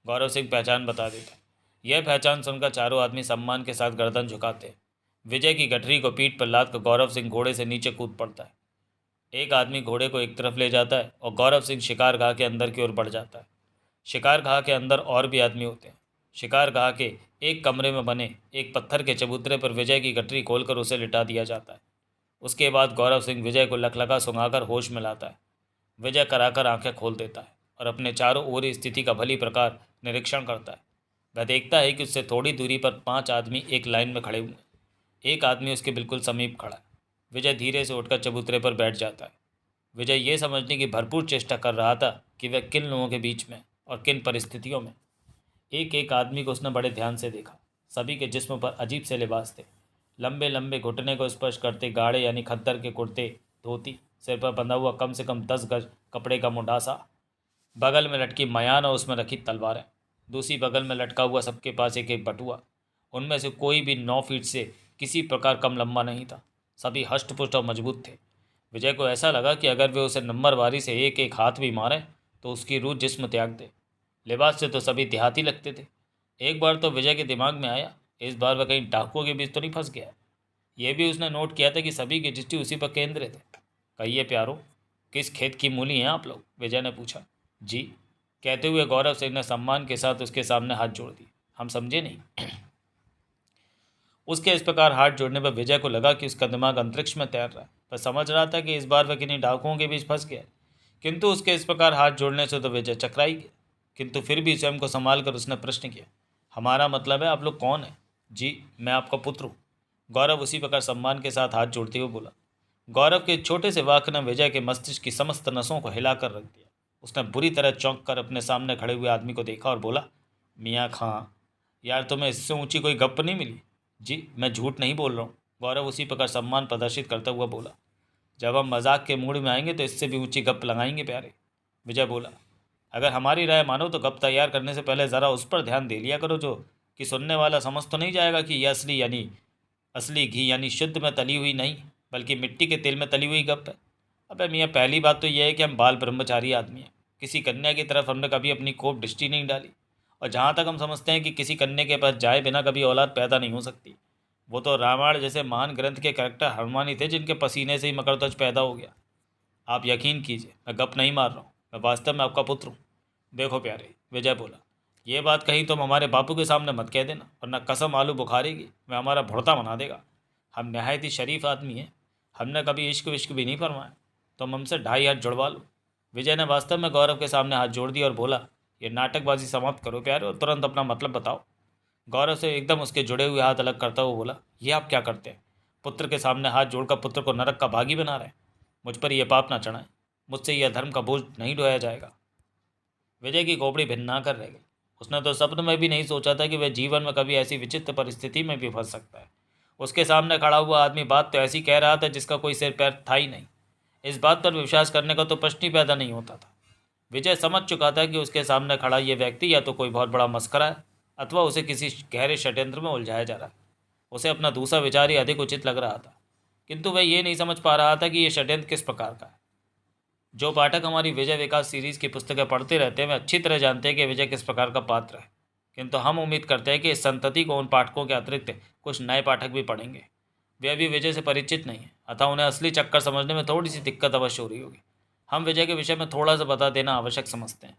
गौरव सिंह पहचान बता देता है। यह पहचान सुनकर चारों आदमी सम्मान के साथ गर्दन झुकाते हैं। विजय की गठरी को पीठ पर लाद कर गौरव सिंह घोड़े से नीचे कूद पड़ता है। एक आदमी घोड़े को एक तरफ ले जाता है और गौरव सिंह शिकारगाह के अंदर की ओर बढ़ जाता है। शिकारगाह के अंदर और भी आदमी होते हैं। शिकारगाह के एक कमरे में बने एक पत्थर के चबूतरे पर विजय की गठरी खोलकर उसे लिटा दिया जाता है। उसके बाद गौरव सिंह विजय को लकलका सुंघाकर होश में लाता है। विजय कराकर आंखें खोल देता है और अपने चारों ओर स्थिति का भली प्रकार निरीक्षण करता है। वह देखता है कि उससे थोड़ी दूरी पर 5 आदमी एक लाइन में खड़े हुए हैं। एक आदमी उसके बिल्कुल समीप खड़ा है। विजय धीरे से उठकर चबूतरे पर बैठ जाता है। विजय ये समझने की भरपूर चेष्टा कर रहा था कि वह किन लोगों के बीच में और किन परिस्थितियों में। एक एक आदमी को उसने बड़े ध्यान से देखा। सभी के जिस्म पर अजीब से लिबास थे। लंबे लंबे घुटने को स्पर्श करते गाढ़े यानी खद्दर के कुर्ते, धोती, सिर पर बंधा हुआ कम से कम 10 गज कपड़े का मुंडासा, बगल में लटकी मयान और उसमें रखी तलवारें, दूसरी बगल में लटका हुआ सबके पास एक एक बटुआ। उनमें से कोई भी 9 फीट से किसी प्रकार कम लंबा नहीं था। सभी हष्टपुष्ट और मजबूत थे। विजय को ऐसा लगा कि अगर वे उसे नंबरवारी से एक एक हाथ भी मारें तो उसकी रूह जिस्म त्याग दे। लिबास से तो सभी देहाती लगते थे। एक बार तो विजय के दिमाग में आया, इस बार वह कहीं डाकुओं के बीच तो नहीं फंस गया। यह भी उसने नोट किया था कि सभी की दृष्टि उसी पर केंद्रित है। कहिए प्यारो, किस खेत की मूली हैं आप लोग? विजय ने पूछा। जी, कहते हुए गौरव सिंह ने सम्मान के साथ उसके सामने हाथ जोड़ दिए। हम समझे नहीं। उसके इस प्रकार हाथ जोड़ने पर विजय को लगा कि उसका दिमाग अंतरिक्ष में तैर रहा है। वह समझ रहा था कि इस बार वह किन्हीं डाकुओं के बीच फंस गया, किंतु उसके इस प्रकार हाथ जोड़ने से तो विजय चकराई गया। किंतु फिर भी स्वयं को संभाल कर उसने प्रश्न किया, हमारा मतलब है आप लोग कौन हैं? जी, मैं आपका पुत्र हूँ। गौरव उसी प्रकार सम्मान के साथ हाथ जोड़ते हुए बोला। गौरव के छोटे से वाक्य ने विजय के मस्तिष्क की समस्त नसों को हिलाकर रख दिया। उसने बुरी तरह चौंक कर अपने सामने खड़े हुए आदमी को देखा और बोला, मियाँ खां, यार तुम्हें इससे ऊंची कोई गप नहीं मिली? जी मैं झूठ नहीं बोल रहा हूँ, गौरव उसी प्रकार सम्मान प्रदर्शित करता हुआ बोला। जब हम मजाक के मूड में आएंगे तो इससे भी ऊंची गप लगाएंगे प्यारे, विजय बोला। अगर हमारी राय मानो तो गप तैयार करने से पहले ज़रा उस पर ध्यान दे लिया करो जो कि सुनने वाला समझ तो नहीं जाएगा कि यह असली घी यानी शुद्ध में तली हुई नहीं बल्कि मिट्टी के तेल में तली हुई गप है। अबे मियाँ, पहली बात तो यह है कि हम बाल ब्रह्मचारी आदमी हैं। किसी कन्या की तरफ हमने कभी अपनी कोप दृष्टि नहीं डाली, और जहाँ तक हम समझते हैं कि किसी कन्या के पास जाए बिना कभी औलाद पैदा नहीं हो सकती। वो तो रामायण जैसे महान ग्रंथ के कैरेक्टर हनुमान ही थे जिनके पसीने से ही मकरध्वज पैदा हो गया। आप यकीन कीजिए, मैं गप नहीं मार रहा हूँ, मैं वास्तव में आपका पुत्र हूँ। देखो प्यारे, विजय बोला, ये बात कहीं तुम हमारे बापू के सामने मत कह देना, वरना कसम आलू बुखारेगी, मैं हमारा भुड़ता बना देगा। हम नहायत ही शरीफ आदमी हैं, हमने कभी इश्क विश्क भी नहीं फरमाया, तुम हमसे 2.5 हाथ जुड़वा लो। विजय ने वास्तव में गौरव के सामने हाथ जोड़ दिया और बोला, ये नाटकबाजी समाप्त करो प्यारे और तुरंत अपना मतलब बताओ। गौरव से एकदम उसके जुड़े हुए हाथ अलग करता हुआ बोला, ये आप क्या करते हैं? पुत्र के सामने हाथ जोड़कर पुत्र को नरक का भागी बना रहे हैं। मुझ पर यह पाप ना चढ़ाएं, मुझसे यह धर्म का बोझ नहीं ढोया जाएगा। विजय की खोपड़ी भिन्ना कर रह गई। उसने तो सपने में भी नहीं सोचा था कि वह जीवन में कभी ऐसी विचित्र परिस्थिति में भी फंस सकता है। उसके सामने खड़ा हुआ आदमी बात तो ऐसी कह रहा था जिसका कोई सिर पैर था ही नहीं। इस बात पर विश्वास करने का तो प्रश्न ही पैदा नहीं होता था। विजय समझ चुका था कि उसके सामने खड़ा ये व्यक्ति या तो कोई बहुत बड़ा मस्करा है अथवा उसे किसी गहरे षड्यंत्र में उलझाया जा रहा है। उसे अपना दूसरा विचार ही अधिक उचित लग रहा था, किंतु वह ये नहीं समझ पा रहा था कि यह षड्यंत्र किस प्रकार का है। जो पाठक हमारी विजय विकास सीरीज़ की पुस्तकें पढ़ते रहते हैं वे अच्छी तरह जानते हैं कि विजय किस प्रकार का पात्र है, किंतु हम उम्मीद करते हैं कि इस संतति को उन पाठकों के अतिरिक्त कुछ नए पाठक भी पढ़ेंगे। वे अभी विजय से परिचित नहीं हैं, अतः उन्हें असली चक्कर समझने में थोड़ी सी दिक्कत अवश्य हो रही होगी। हम विजय के विषय में थोड़ा सा बता देना आवश्यक समझते हैं।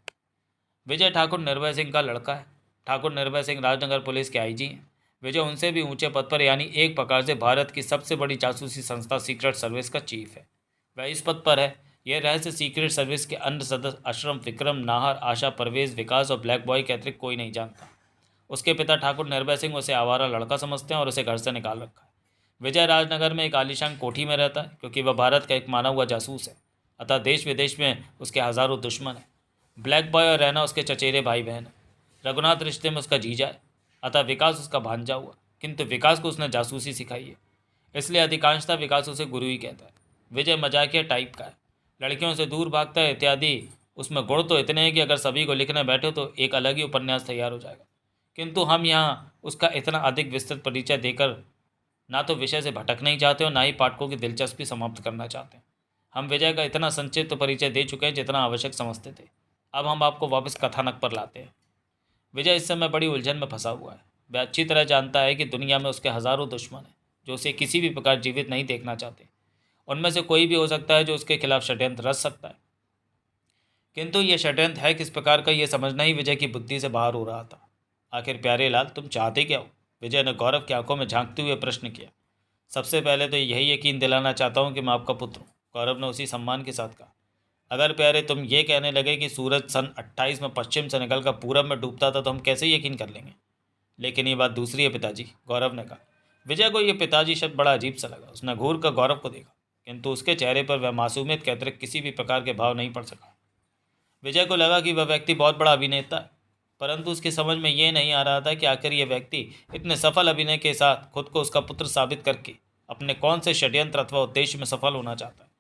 विजय ठाकुर निर्भय सिंह का लड़का है। ठाकुर निर्भय सिंह राजनगर पुलिस के आईजी हैं। विजय उनसे भी ऊंचे पद पर यानी एक प्रकार से भारत की सबसे बड़ी जासूसी संस्था सीक्रेट सर्विस का चीफ है। वह इस पद पर है, यह रहस्य सीक्रेट सर्विस के अन्य सदस्य अशरम, विक्रम, नाहर, आशा, परवेज, विकास और ब्लैक बॉय के अतिरिक्त कोई नहीं जानता। उसके पिता ठाकुर निर्भय सिंह उसे आवारा लड़का समझते हैं और उसे घर से निकाल रखा है। विजय राजनगर में एक आलीशान कोठी में रहता है क्योंकि वह भारत का एक माना हुआ जासूस है, अतः देश विदेश में उसके हज़ारों दुश्मन हैं। ब्लैक बॉय और रैना उसके चचेरे भाई बहन हैं। रघुनाथ रिश्ते में उसका जीजा है, अतः विकास उसका भांजा हुआ, किंतु विकास को उसने जासूसी सिखाई है, इसलिए अधिकांशतः विकास उसे गुरु ही कहता है। विजय मजाकिया टाइप का है, लड़कियों से दूर भागता है इत्यादि। उसमें गुण तो इतने हैं कि अगर सभी को लिखने बैठे तो एक अलग ही उपन्यास तैयार हो जाएगा, किंतु हम यहाँ उसका इतना अधिक विस्तृत परिचय देकर ना तो विषय से भटक नहीं चाहते और ना ही पाठकों की दिलचस्पी समाप्त करना चाहते हैं। हम विजय का इतना संक्षिप्त परिचय दे चुके हैं जितना आवश्यक समझते थे। अब हम आपको वापस कथानक पर लाते हैं। विजय इस समय बड़ी उलझन में फंसा हुआ है। वह अच्छी तरह जानता है कि दुनिया में उसके हज़ारों दुश्मन हैं जो उसे किसी भी प्रकार जीवित नहीं देखना चाहते। उनमें से कोई भी हो सकता है जो उसके खिलाफ षड्यंत्र रच सकता है, किंतु ये षड्यंत्र है किस प्रकार का ये समझना ही विजय की बुद्धि से बाहर हो रहा था। आखिर प्यारे लाल, तुम चाहते क्या हो? विजय ने गौरव की आंखों में झांकते हुए प्रश्न किया। सबसे पहले तो यही यकीन दिलाना चाहता हूँ कि मैं आपका पुत्र हूँ, गौरव ने उसी सम्मान के साथ कहा। अगर प्यारे तुम ये कहने लगे कि सूरज सन 28 में पश्चिम से निकलकर पूरब में डूबता था तो हम कैसे यकीन कर लेंगे? लेकिन ये बात दूसरी है पिताजी, गौरव ने कहा। विजय को यह पिताजी शब्द बड़ा अजीब सा लगा। उसने घूर कर गौरव को देखा, किंतु उसके चेहरे पर वह मासूमियत के अतिरिक्त किसी भी प्रकार के भाव नहीं पड़ सका। विजय को लगा कि वह व्यक्ति बहुत बड़ा अभिनेता है, परंतु उसकी समझ में ये नहीं आ रहा था कि आखिर यह व्यक्ति इतने सफल अभिनय के साथ खुद को उसका पुत्र साबित करके अपने कौन से षड्यंत्र अथवा उद्देश्य में सफल होना चाहता है।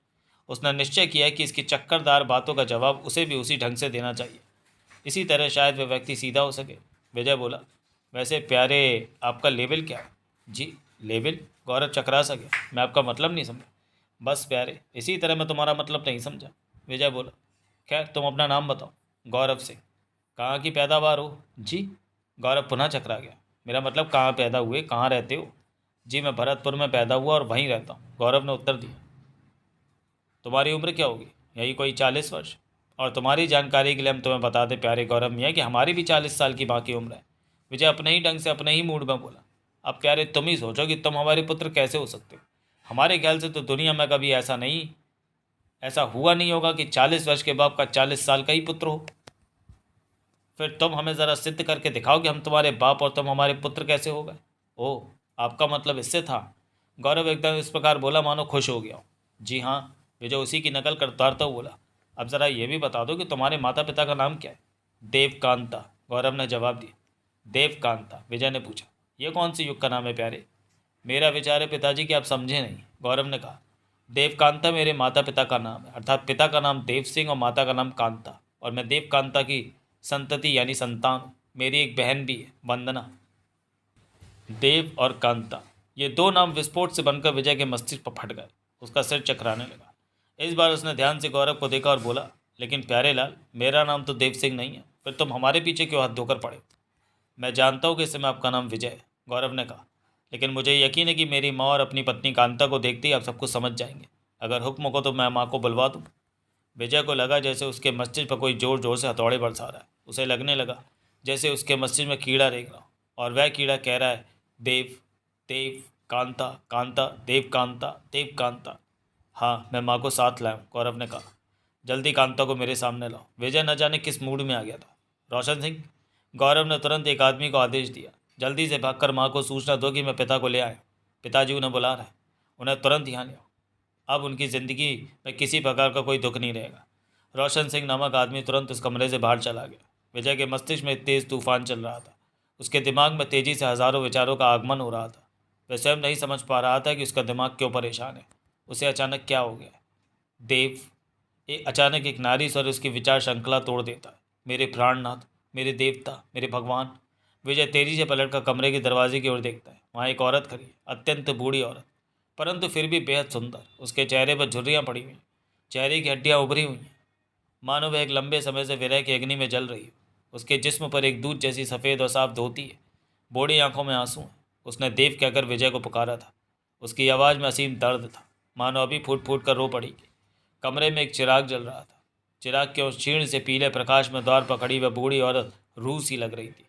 उसने निश्चय किया कि इसकी चक्करदार बातों का जवाब उसे भी उसी ढंग से देना चाहिए, इसी तरह शायद वह व्यक्ति सीधा हो सके। विजय बोला, वैसे प्यारे आपका लेवल क्या है? जी लेवल? गौरव चकरा सा गया। मैं आपका मतलब नहीं समझा। बस प्यारे, इसी तरह मैं तुम्हारा मतलब नहीं समझा। विजय बोला, खैर तुम अपना नाम बताओ। गौरव सिंह। कहाँ की पैदावार हो? जी। गौरव पुनः चकरा गया। मेरा मतलब कहाँ पैदा हुए, कहाँ रहते हो? जी मैं भरतपुर में पैदा हुआ और वहीं रहता हूँ, गौरव ने उत्तर दिया। तुम्हारी उम्र क्या होगी? यही कोई 40 वर्ष। और तुम्हारी जानकारी के लिए हम तुम्हें बता दें प्यारे गौरव मियाँ कि हमारी भी 40 साल की बाकी उम्र है। विजय अपने ही ढंग से अपने ही मूड में बोला। अब प्यारे तुम ही सोचो कि तुम हमारे पुत्र कैसे हो सकते हो। हमारे ख्याल से तो दुनिया में कभी ऐसा हुआ नहीं होगा कि 40 वर्ष के बाप का 40 साल का ही पुत्र हो। फिर तुम हमें ज़रा सिद्ध करके दिखाओ कि हम तुम्हारे बाप और तुम हमारे पुत्र कैसे हो गए। ओह, आपका मतलब इससे था? गौरव एकदम इस प्रकार बोला मानो खुश हो गया। जी हाँ, विजय उसी की नकल कर उतारता हुआ बोला। अब ज़रा ये भी बता दो कि तुम्हारे माता पिता का नाम क्या है? देवकांता, गौरव ने जवाब दिया। देवकांता, विजय ने पूछा। यह कौन सी युग का नाम है प्यारे? मेरा विचार है पिताजी कि आप समझे नहीं, गौरव ने कहा। देवकांता मेरे माता पिता का नाम है, अर्थात पिता का नाम देव सिंह और माता का नाम कांता, और मैं देवकांता की संतति यानी संतान हूँ। मेरी एक बहन भी है, वंदना। देव और कांता, ये दो नाम विस्फोट से बनकर विजय के मस्तिष्क पर फट गए। उसका सिर चकराने लगा। इस बार उसने ध्यान से गौरव को देखा और बोला, लेकिन प्यारे लाल, मेरा नाम तो देव सिंह नहीं है, फिर तुम हमारे पीछे क्यों हाथ धोकर पड़े? मैं जानता हूँ कि इस समय आपका नाम विजय है, गौरव ने कहा, लेकिन मुझे यकीन है कि मेरी माँ और अपनी पत्नी कांता को देखते ही आप सब कुछ समझ जाएंगे। अगर हुक्म हो तो मैं माँ को बुलवा दूँ। विजय को लगा जैसे उसके मस्तिष्क पर कोई जोर जोर से हथौड़े बरसा रहा है। उसे लगने लगा जैसे उसके मस्तिष्क में कीड़ा रेंग रहा हो, और वह कीड़ा कह रहा है, देव, देव, कांता, कांता, देव कांता, देव कांता। हाँ, मैं माँ को साथ लाऊं, गौरव ने कहा। जल्दी कांता को मेरे सामने लाओ। विजय न जाने किस मूड में आ गया था। रोशन सिंह, गौरव ने तुरंत एक आदमी को आदेश दिया, जल्दी से भागकर माँ को सूचना दो कि मैं पिता को ले आया। पिताजी उन्हें बुला रहे हैं, उन्हें तुरंत यहाँ ले आओ। अब उनकी ज़िंदगी में किसी प्रकार का कोई दुख नहीं रहेगा। रोशन सिंह नामक आदमी तुरंत उस कमरे से बाहर चला गया। विजय के मस्तिष्क में तेज़ तूफान चल रहा था। उसके दिमाग में तेज़ी से हज़ारों विचारों का आगमन हो रहा था। वह स्वयं नहीं समझ पा रहा था कि उसका दिमाग क्यों परेशान है। उसे अचानक क्या हो गया? देव, अचानक एक नारी स्वर उसकी विचार श्रृंखला तोड़ देता है। मेरे प्राणनाथ, मेरे देवता, मेरे भगवान। विजय तेजी से पलटकर कमरे के दरवाजे की ओर देखता है। वहाँ एक औरत खड़ी है, अत्यंत बूढ़ी औरत, परंतु फिर भी बेहद सुंदर। उसके चेहरे पर झुर्रियाँ पड़ी हुई हैं, चेहरे की हड्डियाँ उभरी हुई हैं, मानो वह एक लंबे समय से विरह की अग्नि में जल रही है। उसके जिस्म पर एक दूध जैसी सफ़ेद और साफ धोती है, बूढ़ी आंखों में आंसू हैं। उसने देव कहकर विजय को पुकारा था। उसकी आवाज़ में असीम दर्द था, मानो अभी फूट फूट कर रो पड़ेगी। कमरे में एक चिराग जल रहा था। चिराग के उस क्षीण से पीले प्रकाश में द्वार पर खड़ी वह बूढ़ी औरत रूह सी लग रही थी।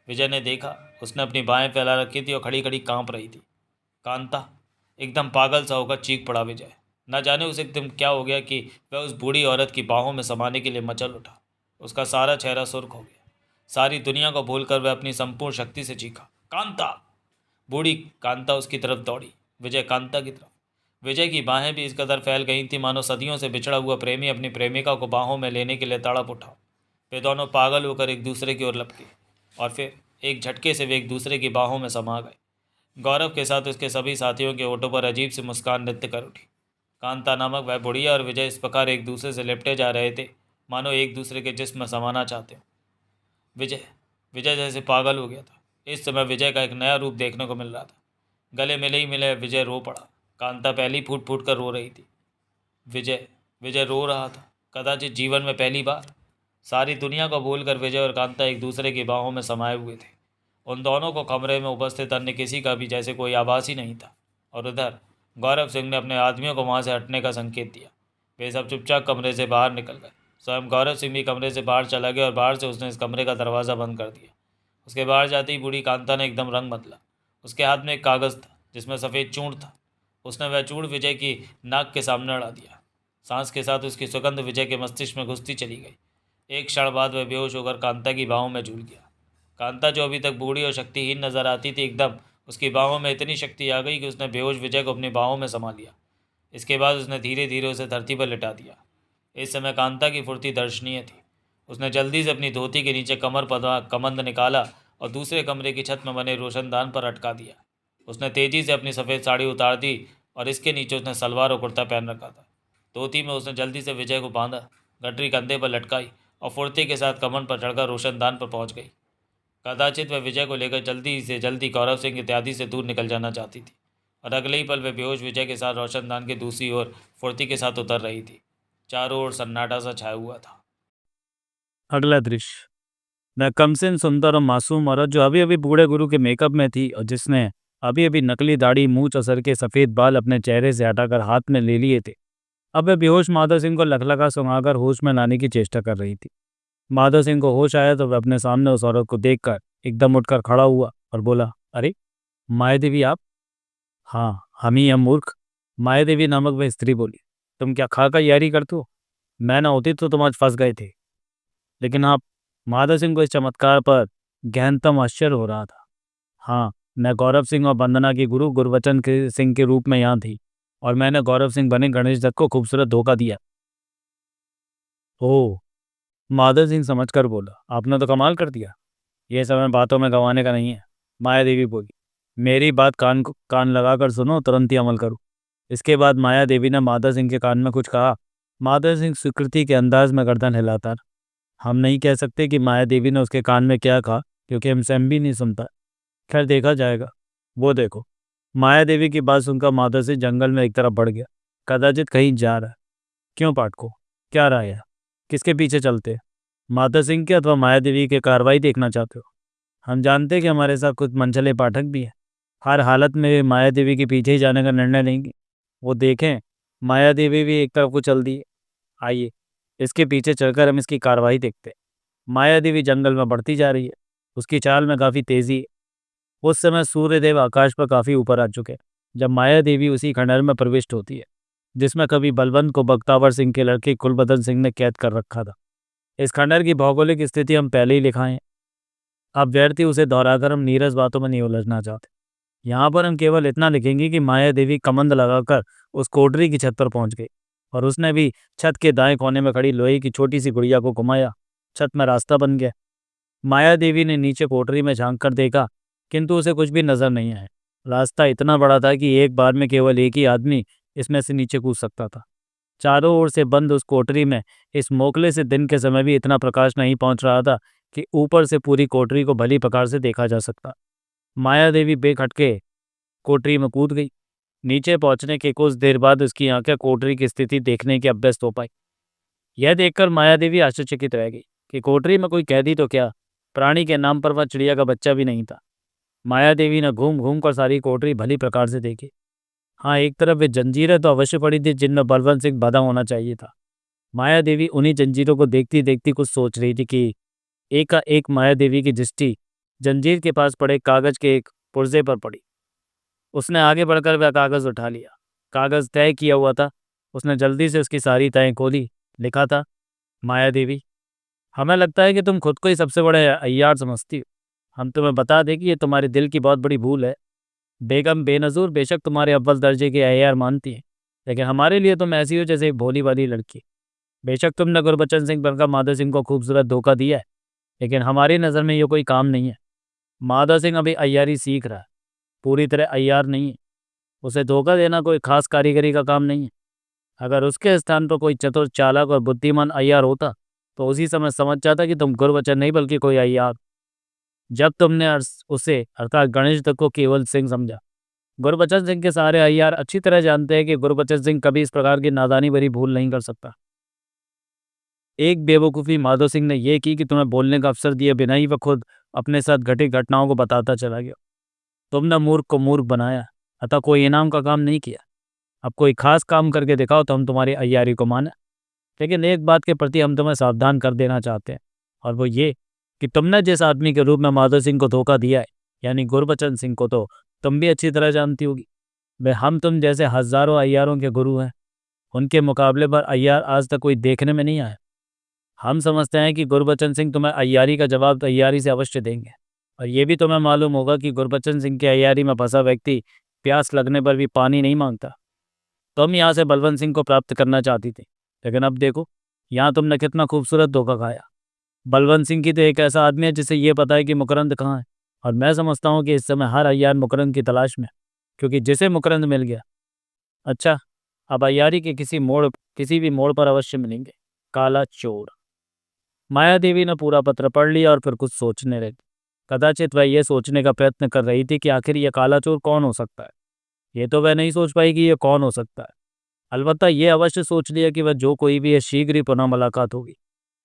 विजय ने देखा, उसने अपनी बाहें फैला रखी थी और खड़ी खड़ी कांप रही थी। कांता, एकदम पागल सा होकर चीख पड़ा विजय। न जाने उसे एकदम क्या हो गया कि वह उस बूढ़ी औरत की बाहों में समाने के लिए मचल उठा। उसका सारा चेहरा सुर्ख हो गया। सारी दुनिया को भूलकर वह अपनी संपूर्ण शक्ति से चीखा, कांता। बूढ़ी कांता उसकी तरफ दौड़ी, विजय कांता की तरफ। विजय की बाहें भी इस कदर फैल गई थी मानो सदियों से बिछड़ा हुआ प्रेमी अपनी प्रेमिका को बाहों में लेने के लिए तड़प उठा। वे दोनों पागल होकर एक दूसरे की ओर लपके, और फिर एक झटके से वे एक दूसरे की बाहों में समा गए। गौरव के साथ उसके सभी साथियों के ओठों पर अजीब सी मुस्कान नृत्य कर उठी। कांता नामक वह बुढ़िया और विजय इस प्रकार एक दूसरे से लिपटे जा रहे थे मानो एक दूसरे के जिस्म में समाना चाहते हो। विजय विजय जैसे पागल हो गया था। इस समय विजय का एक नया रूप देखने को मिल रहा था। गले मिले ही मिले विजय रो पड़ा। कांता पहली फूट फूट कर रो रही थी। विजय विजय रो रहा था, कदाचित जीवन में पहली बार। सारी दुनिया को भूलकर विजय और कांता एक दूसरे की बाहों में समाये हुए थे। उन दोनों को कमरे में उपस्थित अन्य किसी का भी जैसे कोई आभास ही नहीं था। और उधर गौरव सिंह ने अपने आदमियों को वहाँ से हटने का संकेत दिया। वे सब चुपचाप कमरे से बाहर निकल गए। स्वयं गौरव सिंह भी कमरे से बाहर चला गया और बाहर से उसने इस कमरे का दरवाज़ा बंद कर दिया। उसके बाहर जाते ही बूढ़ी कांता ने एकदम रंग बदला। उसके हाथ में एक कागज़ था जिसमें सफ़ेद चूर्ण था। उसने वह चूर्ण विजय की नाक के सामने अड़ा दिया। सांस के साथ उसकी सुगंध विजय के मस्तिष्क में घुसती चली गई। एक क्षण बाद वह बेहोश होकर कांता की बाहों में झूल गया। कांता, जो अभी तक बूढ़ी और शक्तिहीन नजर आती थी, एकदम उसकी बाहों में इतनी शक्ति आ गई कि उसने बेहोश विजय को अपनी बाहों में समा लिया। इसके बाद उसने धीरे धीरे उसे धरती पर लिटा दिया। इस समय कांता की फुर्ती दर्शनीय थी। उसने जल्दी से अपनी धोती के नीचे कमर पदा कमंद निकाला और दूसरे कमरे की छत में बने रोशनदान पर अटका दिया। उसने तेजी से अपनी सफ़ेद साड़ी उतार दी और इसके नीचे उसने सलवार और कुर्ता पहन रखा था। धोती में उसने जल्दी से विजय को बांधा, गठरी कंधे पर लटकाई और फुर्ती के साथ कमर पर चढ़कर रोशनदान पर पहुंच गई। कदाचित वह विजय को लेकर जल्दी से जल्दी गौरव सिंह इत्यादि से दूर निकल जाना चाहती थी, और अगले ही पल वह बेहोश विजय के साथ रोशनदान की दूसरी ओर फुर्ती के साथ उतर रही थी। चारों ओर सन्नाटा सा छाया हुआ था। अगला दृश्य, वह कमसिन सुंदर और मासूम औरत जो अभी अभी बूढ़े गुरु के मेकअप में थी और जिसने अभी अभी नकली दाढ़ी, मूंछ और सर के सफ़ेद बाल अपने चेहरे से हटाकर हाथ में ले लिए थे, अब वह बेहोश माधव सिंह को लखलखा सुंघाकर होश में लाने की चेष्टा कर रही थी। माधव सिंह को होश आया तो वह अपने सामने उस औरत को देखकर एकदम उठकर खड़ा हुआ और बोला, अरे मायादेवी आप? हाँ, हम ही, हम मूर्ख। मायादेवी नामक वह स्त्री बोली, तुम क्या खा का यारी करते हो? मैं ना होती तो तुम आज फंस गए थे। लेकिन आप? माधव सिंह को इस चमत्कार पर गहनतम आश्चर्य हो रहा था। हाँ, मैं गौरव सिंह और वंदना की गुरु गुरबचन सिंह के रूप में यहाँ थी। और मैंने गौरव सिंह बने गणेश दत्त को खूबसूरत धोखा दिया। ओह! माधव सिंह समझकर बोला, आपने तो कमाल कर दिया। ये समय बातों में गंवाने का नहीं है। माया देवी बोली, मेरी बात कान लगाकर सुनो, तुरंत ही अमल करो। इसके बाद माया देवी ने माधव सिंह के कान में कुछ कहा। माधव सिंह स्वीकृति के अंदाज में गर्दन हिलाता रहा। हम नहीं कह सकते कि माया देवी ने उसके कान में क्या कहा, क्योंकि हमसे भी नहीं सुनता। खैर, देखा जाएगा। वो देखो, माया देवी की बात सुनकर माधव सिंह जंगल में एक तरफ बढ़ गया। कदाचित कहीं जा रहा है। क्यों पाठको, क्या राय है? किसके पीछे चलते? माधव सिंह के अथवा माया देवी की कार्रवाई देखना चाहते हो? हम जानते हैं कि हमारे साथ कुछ मनचले पाठक भी हैं। हर हालत में वे माया देवी के पीछे ही जाने का निर्णय लेंगे। वो देखें, माया देवी भी एक तरफ को चल दी है। आइए, इसके पीछे चलकर हम इसकी कार्रवाई देखते हैं। माया देवी जंगल में बढ़ती जा रही है। उसकी चाल में काफ़ी तेज़ी है। उस समय सूर्यदेव आकाश पर काफ़ी ऊपर आ चुके हैं जब माया देवी उसी खंडहर में प्रविष्ट होती है जिसमें कभी बलवंत को बख्तावर सिंह के लड़के कुलबदन सिंह ने कैद कर रखा था। इस खंडहर की भौगोलिक स्थिति हम पहले ही लिखाएं। अब व्यर्थी उसे दोहराकर हम नीरस बातों में नहीं उलझना चाहते। यहाँ पर हम केवल इतना लिखेंगे कि माया देवी कमंद लगाकर उस कोठरी की छत पर पहुंच गई और उसने भी छत के दाएं कोने में खड़ी लोहे की छोटी सी गुड़िया को घुमाया। छत में रास्ता बन गया। माया देवी ने नीचे कोठरी में झांक कर देखा, किंतु उसे कुछ भी नजर नहीं आया। रास्ता इतना बड़ा था कि एक बार में केवल एक ही आदमी इसमें से नीचे कूद सकता था। चारों ओर से बंद उस कोठरी में इस मोकले से दिन के समय भी इतना प्रकाश नहीं पहुंच रहा था कि ऊपर से पूरी कोठरी को भली प्रकार से देखा जा सकता। माया देवी बेखटके कोठरी में कूद गई। नीचे पहुंचने के कुछ देर बाद उसकी आंखें कोठरी की स्थिति देखने की अभ्यस्त हो पाई। यह देखकर माया देवी आश्चर्यचकित रह गई कि कोठरी में कोई कैदी तो क्या, प्राणी के नाम पर वह चिड़िया का बच्चा भी नहीं था। माया देवी ने घूम घूम कर सारी कोठरी भली प्रकार से देखी। हाँ, एक तरफ वे जंजीरें तो अवश्य पड़ी थी जिनमें बलवंत सिंह बंधा होना चाहिए था। माया देवी उन्हीं जंजीरों को देखती देखती कुछ सोच रही थी कि एकाएक माया देवी की दृष्टि जंजीर के पास पड़े कागज के एक पुर्जे पर पड़ी। उसने आगे बढ़कर वह कागज उठा लिया। कागज तय किया हुआ था। उसने जल्दी से उसकी सारी तय खोली। लिखा था, माया देवी, हमें लगता है कि तुम खुद को ही सबसे बड़े अय्यार समझती हो। हम तुम्हें बता दें कि ये तुम्हारे दिल की बहुत बड़ी भूल है। बेगम बेनज़ूर बेशक तुम्हारे अव्वल दर्जे के अय्यार मानती है, लेकिन हमारे लिए तुम ऐसी हो जैसे एक भोली वाली लड़की। बेशक तुमने गुरबचन सिंह बनकर माधव सिंह को खूबसूरत धोखा दिया है, लेकिन हमारी नज़र में ये कोई काम नहीं है। माधव सिंह अभी अय्यारी सीख रहा है, पूरी तरह अय्यार नहीं है। उसे धोखा देना कोई खास कारीगरी का काम नहीं है। अगर उसके स्थान पर कोई चतुर, चालाक और बुद्धिमान अय्यार होता तो उसी समय समझ जाता कि तुम गुरबचन नहीं बल्कि कोई अय्यार। जब तुमने उसे अर्थात गणेश दत्त को केवल सिंह समझा। गुरबचन सिंह के सारे अय्यार अच्छी तरह जानते हैं कि गुरबचन सिंह कभी इस प्रकार की नादानी भरी भूल नहीं कर सकता। एक बेवकूफ़ी माधव सिंह ने यह की कि तुम्हें बोलने का अवसर दिए बिना ही वह खुद अपने साथ घटित घटनाओं को बताता चला गया। तुमने मूर्ख को मूर्ख बनाया, अतः कोई इनाम का काम नहीं किया। अब कोई खास काम करके दिखाओ तो हम तुम्हारी अय्यारी को माने। लेकिन एक बात के प्रति हम तुम्हें सावधान कर देना चाहते हैं, और वो ये कि तुमने जिस आदमी के रूप में माधव सिंह को धोखा दिया है, यानी गुरबचन सिंह को, तो तुम भी अच्छी तरह जानती होगी। वे हम तुम जैसे हजारों अय्यारों के गुरु हैं। उनके मुकाबले पर अय्यार आज तक कोई देखने में नहीं आया। हम समझते हैं कि गुरबचन सिंह तुम्हें अय्यारी का जवाब तैयारी से अवश्य देंगे। और ये भी तुम्हें मालूम होगा कि गुरबचन सिंह की अय्यारी में फंसा व्यक्ति प्यास लगने पर भी पानी नहीं मांगता। तुम यहाँ से बलवंत सिंह को प्राप्त करना चाहती थी, लेकिन अब देखो, यहाँ तुमने कितना खूबसूरत धोखा खाया। बलवंत सिंह की तो एक ऐसा आदमी है जिसे ये पता है कि मुकरंद कहाँ है, और मैं समझता हूँ कि इस समय हर अय्यार मुकरंद की तलाश में है, क्योंकि जिसे मुकरंद मिल गया। अच्छा, अब अय्यारी के किसी भी मोड़ पर अवश्य मिलेंगे। काला चोर। माया देवी ने पूरा पत्र पढ़ लिया और फिर कुछ सोचने लगी। कदाचित वह यह सोचने का प्रयत्न कर रही थी कि आखिर यह काला चोर कौन हो सकता है। ये तो वह नहीं सोच पाई कि यह कौन हो सकता है। अलबत्ता ये अवश्य सोच लिया कि वह जो कोई भी है शीघ्र ही पुनः मुलाकात होगी,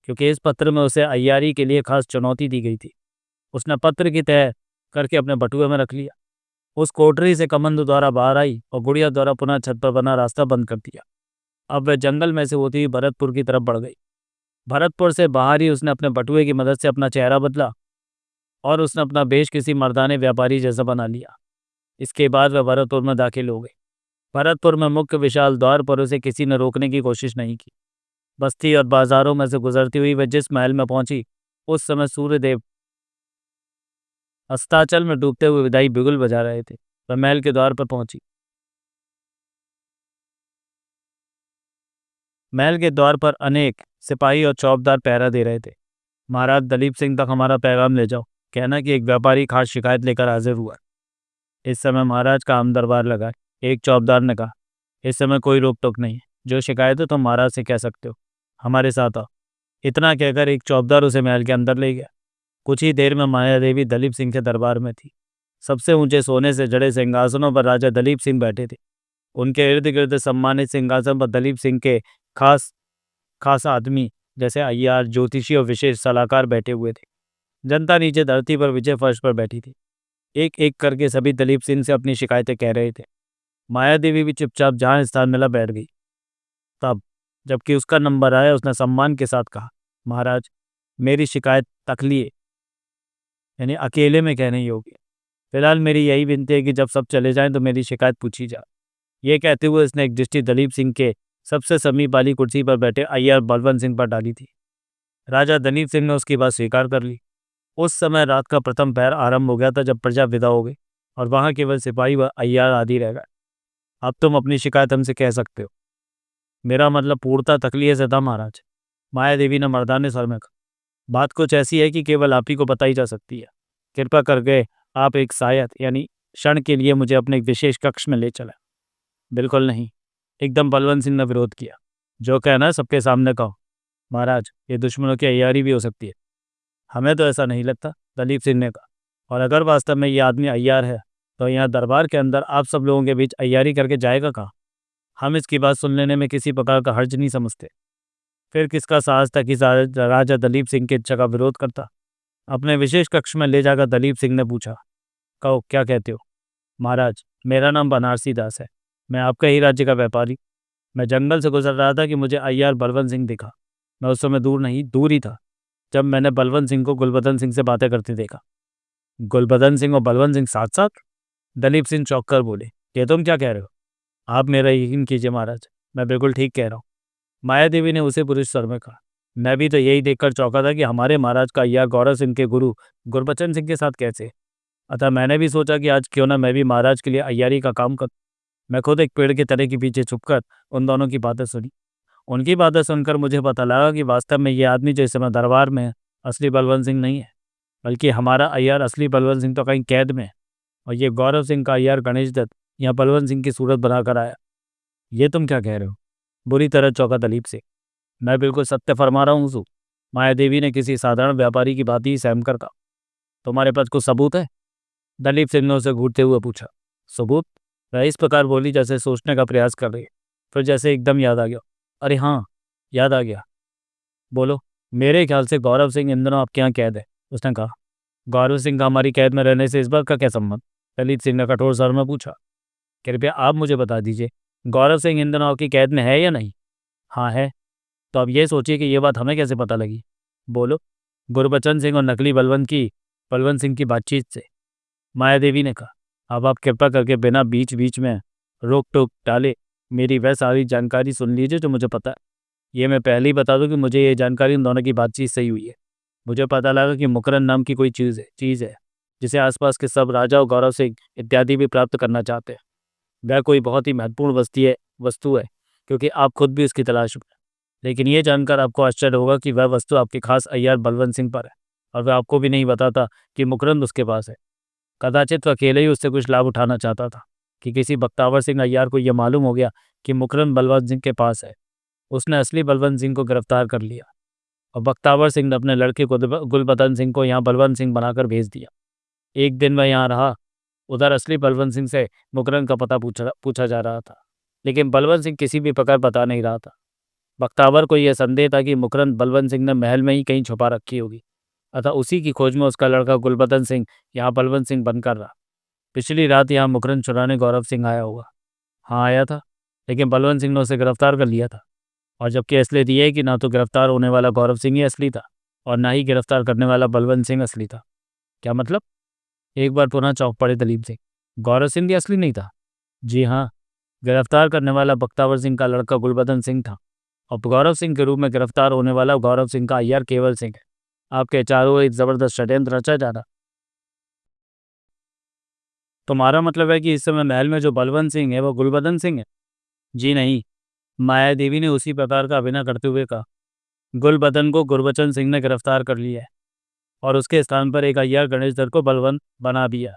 क्योंकि इस पत्र में उसे अय्यारी के लिए खास चुनौती दी गई थी। उसने पत्र की तह करके अपने बटुए में रख लिया। उस कोठरी से कमंद द्वारा बाहर आई और गुड़िया द्वारा पुनः छत पर बना रास्ता बंद कर दिया। अब वह जंगल में से होती हुई भरतपुर की तरफ बढ़ गई। भरतपुर से बाहर ही उसने अपने बटुए की मदद से अपना चेहरा बदला और उसने अपना वेश किसी मर्दाने व्यापारी जैसा बना लिया। इसके बाद वह भरतपुर में दाखिल हो गई। भरतपुर में मुख्य विशाल द्वार पर उसे किसी ने रोकने की कोशिश नहीं की। बस्ती और बाजारों में से गुजरती हुई वह जिस महल में पहुंची, उस समय सूर्यदेव अस्ताचल में डूबते हुए विदाई बिगुल बजा रहे थे। वह महल के द्वार पर पहुंची। महल के द्वार पर अनेक सिपाही और चौकीदार पहरा दे रहे थे। महाराज दलीप सिंह तक हमारा पैगाम ले जाओ, कहना कि एक व्यापारी खास शिकायत लेकर हाजिर हुआ। इस समय महाराज का आम दरबार लगा। एक चौकीदार ने कहा, इस समय कोई रोक टोक नहीं है, जो शिकायत है तुम महाराज से कह सकते हो, हमारे साथ आओ। इतना कहकर एक चौकीदार उसे महल के अंदर ले गया। कुछ ही देर में माया देवी दलीप सिंह के दरबार में थी। सबसे ऊंचे सोने से जड़े सिंहासनों पर राजा दलीप सिंह बैठे थे। उनके इर्द गिर्द सम्मानित सिंहासन पर दलीप सिंह के खास खास आदमी जैसे अय्यार, ज्योतिषी और विशेष सलाहकार बैठे हुए थे। जनता नीचे धरती पर विजय फर्श पर बैठी थी। एक एक करके सभी दलीप सिंह से अपनी शिकायतें कह रहे थे। माया देवी भी चुपचाप जहां स्थान मिला बैठ गई। तब जबकि उसका नंबर आया, उसने सम्मान के साथ कहा, महाराज मेरी शिकायत तकलीए यानी अकेले में कहनी होगी। फिलहाल मेरी यही विनती है कि जब सब चले जाएं तो मेरी शिकायत पूछी जाए। ये कहते हुए उसने एक दृष्टि दलीप सिंह के सबसे समीप वाली कुर्सी पर बैठे अय्यर बलवंत सिंह पर डाली थी। राजा दलीप सिंह ने उसकी बात स्वीकार कर ली। उस समय रात का प्रथम पहर आरंभ हो गया था, जब प्रजा विदा हो गई और वहां केवल सिपाही व अय्यार आदि रह गए। अब तुम अपनी शिकायत हमसे कह सकते हो। मेरा मतलब पूर्णतः तकलीफ से था महाराज, माया देवी ने मर्दाने स्वर में कहा। बात कुछ ऐसी है कि केवल आप ही को बताई जा सकती है। कृपा करके आप एक सायत यानी क्षण के लिए मुझे अपने एक विशेष कक्ष में ले चले। बिल्कुल नहीं, एकदम बलवंत सिंह ने विरोध किया। जो कहना है सबके सामने कहो। महाराज ये दुश्मनों की अय्यारी भी हो सकती है। हमें तो ऐसा नहीं लगता, दलीप सिंह ने कहा। और अगर वास्तव में ये आदमी अय्यार है तो यहाँ दरबार के अंदर आप सब लोगों के बीच अय्यारी करके जाएगा कहाँ? हम इसकी बात सुन लेने में किसी प्रकार का हर्ज नहीं समझते। फिर किसका साहस था कि राजा दलीप सिंह की इच्छा का विरोध करता? अपने विशेष कक्ष में ले जाकर दलीप सिंह ने पूछा, कहो क्या कहते हो? महाराज मेरा नाम बनारसी दास है, मैं आपका ही राज्य का व्यापारी। मैं जंगल से गुजर रहा था कि मुझे अय्यार बलवंत सिंह दिखा। मैं उस समय दूर ही था जब मैंने बलवंत सिंह को गुलबदन सिंह से बातें करते देखा। गुलबदन सिंह और बलवंत सिंह साथ साथ? दलीप सिंह चौंक कर बोले, ये तुम क्या कह रहे हो? आप मेरा यकीन कीजिए महाराज, मैं बिल्कुल ठीक कह रहा हूँ। माया देवी ने उसे पुरुष स्वर में कहा। मैं भी तो यही देखकर चौंका था कि हमारे महाराज का अय्यार गौरव सिंह के गुरु गुरबचन सिंह के साथ कैसे। अतः मैंने भी सोचा कि आज क्यों ना मैं भी महाराज के लिए अय्यारी का काम कर। मैं खुद एक पेड़ के तने के पीछे छुपकर उन दोनों की बातें सुनी। उनकी बातें सुनकर मुझे पता लगा कि वास्तव में ये आदमी जो इस समय दरबार में है, असली बलवंत सिंह नहीं है, बल्कि हमारा अय्यार असली बलवंत सिंह तो कहीं कैद में है। और ये गौरव सिंह का अय्यार गणेश दत्त यहाँ बलवंत सिंह की सूरत बनाकर आया। ये तुम क्या कह रहे हो? बुरी तरह चौंका दलीप सिंह। मैं बिल्कुल सत्य फरमा रहा हूँ। माया देवी ने किसी साधारण व्यापारी की बात ही सहम कर कहा। तुम्हारे पास कुछ सबूत है? दलीप सिंह ने उसे घूरते हुए पूछा। सबूत? वह इस प्रकार बोली जैसे सोचने का प्रयास कर रही है। फिर जैसे एकदम याद आ गया, अरे हाँ याद आ गया, बोलो। मेरे ख्याल से गौरव सिंह इन दिनों आपके यहाँ कैद है, उसने कहा। गौरव सिंह का हमारी कैद में रहने से इस बात का क्या संबंध? दलीप सिंह ने कठोर स्वर में पूछा। कृपया आप मुझे बता दीजिए, गौरव सिंह इन दिनों आपकी कैद में है या नहीं? हाँ है। तो अब ये सोचिए कि ये बात हमें कैसे पता लगी? बोलो। गुरबचन सिंह और नकली बलवंत सिंह की बातचीत से, माया देवी ने कहा। अब आप कृपा करके बिना बीच बीच में रोक टोक डाले मेरी वह सारी जानकारी सुन लीजिए जो मुझे पता है। ये मैं पहले ही बता दूं कि मुझे ये जानकारी उन दोनों की बातचीत से ही हुई है। मुझे पता लगा कि मुकरन नाम की कोई चीज़ है जिसे आसपास के सब राजा और गौरव सिंह इत्यादि भी प्राप्त करना चाहते हैं। वह कोई बहुत ही महत्वपूर्ण वस्तु है, क्योंकि आप खुद भी उसकी तलाश में हैं। लेकिन ये जानकर आपको आश्चर्य होगा कि वह वस्तु आपके खास अय्यार बलवंत सिंह पर है, और वह आपको भी नहीं बताता कि मुकरंद उसके पास है। कदाचित वह अकेले ही उससे कुछ लाभ उठाना चाहता था कि किसी बख्तावर सिंह अय्यार को यह मालूम हो गया कि मुकरंद बलवंत सिंह के पास है। उसने असली बलवंत सिंह को गिरफ्तार कर लिया और बख्तावर सिंह ने अपने लड़के को गुलबदन सिंह को यहाँ बलवंत सिंह बनाकर भेज दिया। एक दिन वह यहाँ रहा। उधर असली बलवंत सिंह से मुकरंद का पता पूछा जा रहा था, लेकिन बलवंत सिंह किसी भी प्रकार बता नहीं रहा था। बख्तावर को यह संदेह था कि मुकरंद बलवंत सिंह ने महल में ही कहीं छुपा रखी होगी। अतः उसी की खोज में उसका लड़का गुलबदन सिंह यहाँ बलवंत सिंह बनकर रहा। पिछली रात यहाँ मुकरंद चुराने गौरव सिंह आया होगा। हाँ आया था, लेकिन बलवंत सिंह ने उसे गिरफ्तार कर लिया था। और जबकि असलियत यह है कि ना तो गिरफ्तार होने वाला गौरव सिंह ही असली था और ना ही गिरफ्तार करने वाला बलवंत सिंह असली था। क्या मतलब? एक बार पुनः चौंक पड़े दलीप सिंह। गौरव सिंह भी असली नहीं था? जी हाँ, गिरफ्तार करने वाला बख्तावर सिंह का लड़का गुलबदन सिंह था और गौरव सिंह के रूप में गिरफ्तार होने वाला गौरव सिंह का अय्यार केवल सिंह है। आपके चारों ओर एक जबरदस्त षड्यंत्र रचा जा रहा। तुम्हारा मतलब है कि इस समय महल में जो बलवंत सिंह है वो गुलबदन सिंह है? जी नहीं, माया देवी ने उसी प्रकार का अभिनय करते हुए कहा। गुलबदन को गुरबचन सिंह ने गिरफ्तार कर लिया है और उसके स्थान पर एक अय्यर गणेश दत्त को बलवंत बना दिया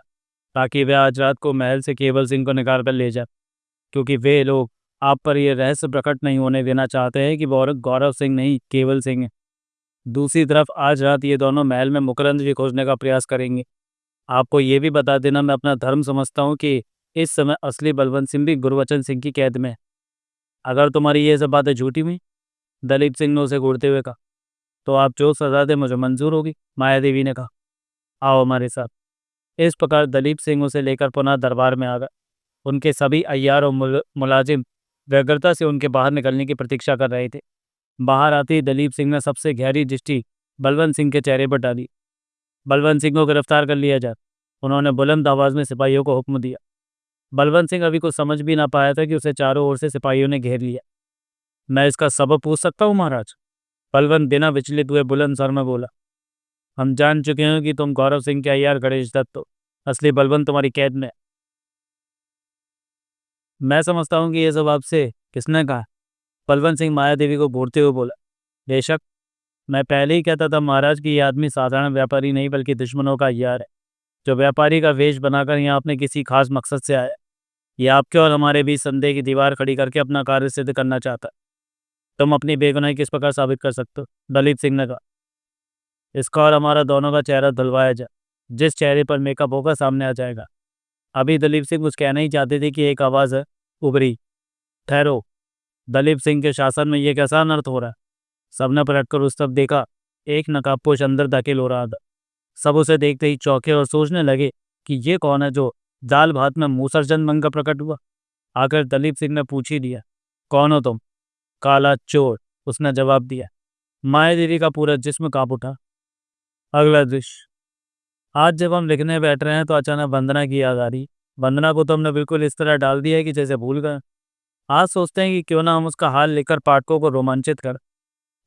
ताकि वे आज रात को महल से केवल सिंह को निकाल कर ले जाए, क्योंकि वे लोग आप पर यह रहस्य प्रकट नहीं होने देना चाहते हैं कि वो औरत गौरव सिंह नहीं केवल सिंह है। दूसरी तरफ आज रात ये दोनों महल में मुकरंद भी खोजने का प्रयास करेंगे। आपको ये भी बता देना, मैं अपना धर्म समझता हूँ कि इस समय असली बलवंत सिंह भी गुरबचन सिंह की कैद में है। अगर तुम्हारी ये सब बातें झूठी हुई, दलीप सिंह ने उसे घूरते हुए कहा, तो आप जो सजा दे मुझे मंजूर होगी। माया देवी ने कहा, आओ हमारे साथ। इस प्रकार दलीप सिंह उसे लेकर पुनः दरबार में आ गए। उनके सभी अय्यार और मुलाजिम व्यग्रता से उनके बाहर निकलने की प्रतीक्षा कर रहे थे। बाहर आते ही दलीप सिंह ने सबसे गहरी दृष्टि बलवंत सिंह के चेहरे पर डाली। बलवंत सिंह को गिरफ्तार कर लिया जाए, उन्होंने बुलंद आवाज में सिपाहियों को हुक्म दिया। बलवंत सिंह अभी कुछ समझ भी ना पाया था कि उसे चारों ओर से सिपाहियों ने घेर लिया। मैं इसका सबब पूछ सकता हूँ महाराज? बलवंत बिना विचलित हुए बुलंद स्वर में बोला। हम जान चुके हैं कि तुम गौरव सिंह के अय्यार गणेश दत्त हो। असली बलवंत तुम्हारी कैद में है। मैं समझता हूँ कि ये सब आपसे किसने कहा? बलवंत सिंह माया देवी को घूरते हुए बोला। बेशक, मैं पहले ही कहता था महाराज कि ये आदमी साधारण व्यापारी नहीं बल्कि दुश्मनों का अय्यार है, जो व्यापारी का वेश बनाकर यहाँ अपने किसी खास मकसद से आया। ये आपके और हमारे बीच संदेह की दीवार खड़ी करके अपना कार्य सिद्ध करना चाहता है। तुम अपनी बेगुनाही किस प्रकार साबित कर सकते हो? दलीप सिंह ने कहा। इसका और हमारा दोनों का चेहरा धुलवाया जाए। जिस चेहरे पर मेकअप होगा सामने आ जाएगा। अभी दलीप सिंह कुछ कहना ही चाहते थे कि एक आवाज़ उभरी, ठहरो। दलीप सिंह के शासन में ये कैसा अनर्थ हो रहा है? सबने पलटकर उस तरफ देखा। एक नकाबपोश अंदर दाखिल हो रहा था। सब उसे देखते ही चौंके और सोचने लगे कि ये कौन है जो दाल भात में मूसरचंद मंग का प्रकट हुआ। आकर दलीप सिंह ने पूछ ही दिया, कौन हो तुम? काला चोर, उसने जवाब दिया। माया देवी का पूरा जिस्म कांप उठा। अगला दृश्य। आज जब हम लिखने बैठ रहे हैं तो अचानक वंदना की याद आ रही। वंदना को तो हमने बिल्कुल इस तरह डाल दिया है कि जैसे भूल गए। आज सोचते हैं कि क्यों ना हम उसका हाल लेकर पाठकों को रोमांचित कर।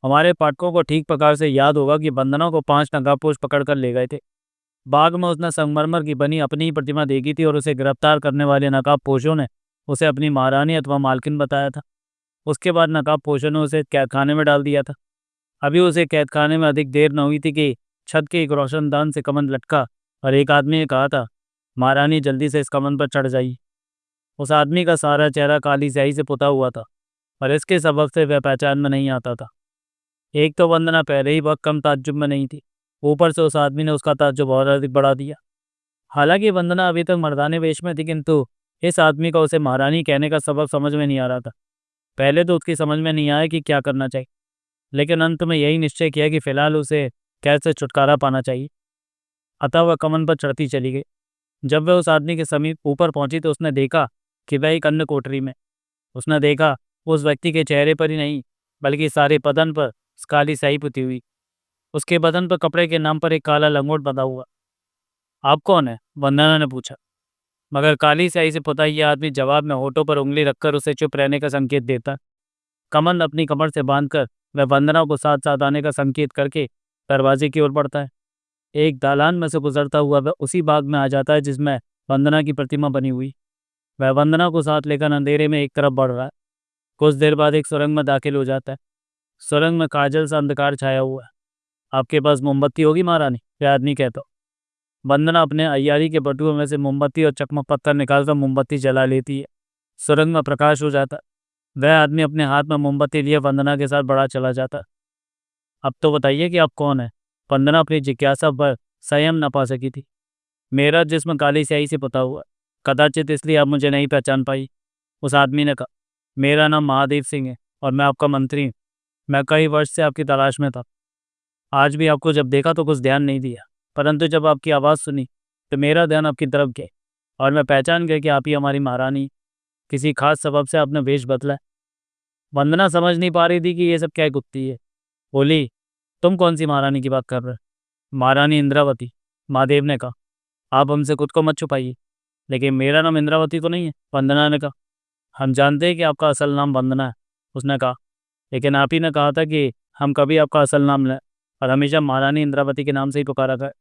हमारे पाठकों को ठीक प्रकार से याद होगा कि वंदना को 5 नकाबपोश पकड़ कर ले गए थे। बाग में उसने संगमरमर की बनी अपनी ही प्रतिमा देखी थी और उसे गिरफ्तार करने वाले नकाबपोशों ने उसे अपनी महारानी अथवा मालकिन बताया था। उसके बाद नकाबपोशों ने उसे कैदखाने में डाल दिया था। अभी उसे कैदखाने में अधिक देर न हुई थी कि छत के एक रोशनदान से कमंद लटका और एक आदमी ने कहा था, महारानी जल्दी से इस कमंद पर चढ़ जाइए। उस आदमी का सारा चेहरा काली स्याही से पुता हुआ था और इसके सबब से वह पहचान में नहीं आता था। एक तो वंदना पहले ही बहुत कम ताज्जुब में नहीं थी, ऊपर से उस आदमी ने उसका ताज्जुब और अधिक बढ़ा दिया। हालांकि वंदना अभी तक मर्दाने वेश में थी, किंतु इस आदमी का उसे महारानी कहने का सबब समझ में नहीं आ रहा था। पहले तो उसकी समझ में नहीं आया कि क्या करना चाहिए, लेकिन अंत में यही निश्चय किया कि फिलहाल उसे कैद से छुटकारा पाना चाहिए। अतः वह कमन पर चढ़ती चली गई। जब वह उस आदमी के समीप ऊपर पहुंची तो उसने देखा कि वह एक अन्य कोठरी में। उसने देखा उस व्यक्ति के चेहरे पर ही नहीं बल्कि सारे बदन पर काली स्याही पुती हुई। उसके बदन पर कपड़े के नाम पर एक काला लंगोट बंधा हुआ। आप कौन है? वंदना ने पूछा। मगर काली स्याही से पुता यह आदमी जवाब में होठों पर उंगली रखकर उसे चुप रहने का संकेत देता। कमंद अपनी कमर से बांधकर वह वंदना को साथ साथ आने का संकेत करके दरवाजे की ओर बढ़ता है। एक दालान में से गुजरता हुआ वह उसी बाग में आ जाता है जिसमें वंदना की प्रतिमा बनी हुई। वह वंदना को साथ लेकर अंधेरे में एक तरफ बढ़ रहा है। कुछ देर बाद एक सुरंग में दाखिल हो जाता है। सुरंग में काजल सा अंधकार छाया हुआ है। आपके पास मोमबत्ती होगी महारानी? वह आदमी कहता। वंदना अपने अय्यारी के बटुए में से मोमबत्ती और चकमक पत्थर निकालकर मोमबत्ती जला लेती है। सुरंग में प्रकाश हो जाता है। वह आदमी अपने हाथ में मोमबत्ती लिए वंदना के साथ बढ़ा चला जाता। अब तो बताइए कि आप कौन है? वंदना अपनी जिज्ञासा पर संयम न पा सकी थी। मेरा जिस्म काली स्याही से पुता हुआ, कदाचित इसलिए आप मुझे नहीं पहचान पाई। उस आदमी ने कहा, मेरा नाम महादेव सिंह है और मैं आपका मंत्री हूँ। मैं कई वर्ष से आपकी तलाश में था। आज भी आपको जब देखा तो कुछ ध्यान नहीं दिया, परंतु जब आपकी आवाज़ सुनी तो मेरा ध्यान आपकी तरफ गया और मैं पहचान गया कि आप ही हमारी महारानी। किसी खास सबब से आपने वेश बदला है। वंदना समझ नहीं पा रही थी कि ये सब क्या गुत्थी है। बोली, तुम कौन सी महारानी की बात कर रहे हो? महारानी इंद्रावती, महादेव ने कहा। आप हमसे खुद को मत छुपाइए। लेकिन मेरा नाम इंद्रावती तो नहीं है, वंदना ने कहा। हम जानते हैं कि आपका असल नाम वंदना है, उसने कहा, लेकिन आप ही ने कहा था कि हम कभी आपका असल नाम लें और हमेशा महारानी इंद्रावती के नाम से ही पुकारा गया।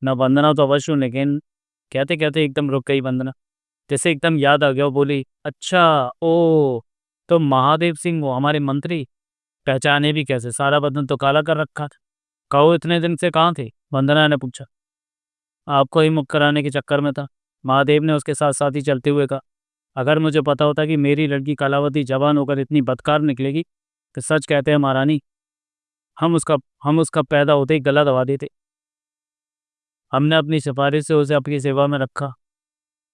न वंदना तो अवश्य हूँ, लेकिन कहते कहते एकदम रुक गई वंदना। जैसे एकदम याद आ गया, वो बोली, अच्छा, ओ, तो महादेव सिंह वो हमारे मंत्री, पहचाने भी कैसे? सारा बदन तो काला कर रखा था। कहो इतने दिन से कहाँ थे? वंदना ने पूछा। आपको ही मुक्त कराने के चक्कर में था, महादेव ने उसके साथ साथ ही चलते हुए कहा। अगर मुझे पता होता कि मेरी लड़की कलावती जवान होकर इतनी बदकार निकलेगी तो सच कहते हैं महारानी, हम उसका पैदा होते ही गला दबा देते। हमने अपनी सिफारिश से उसे आपकी सेवा में रखा,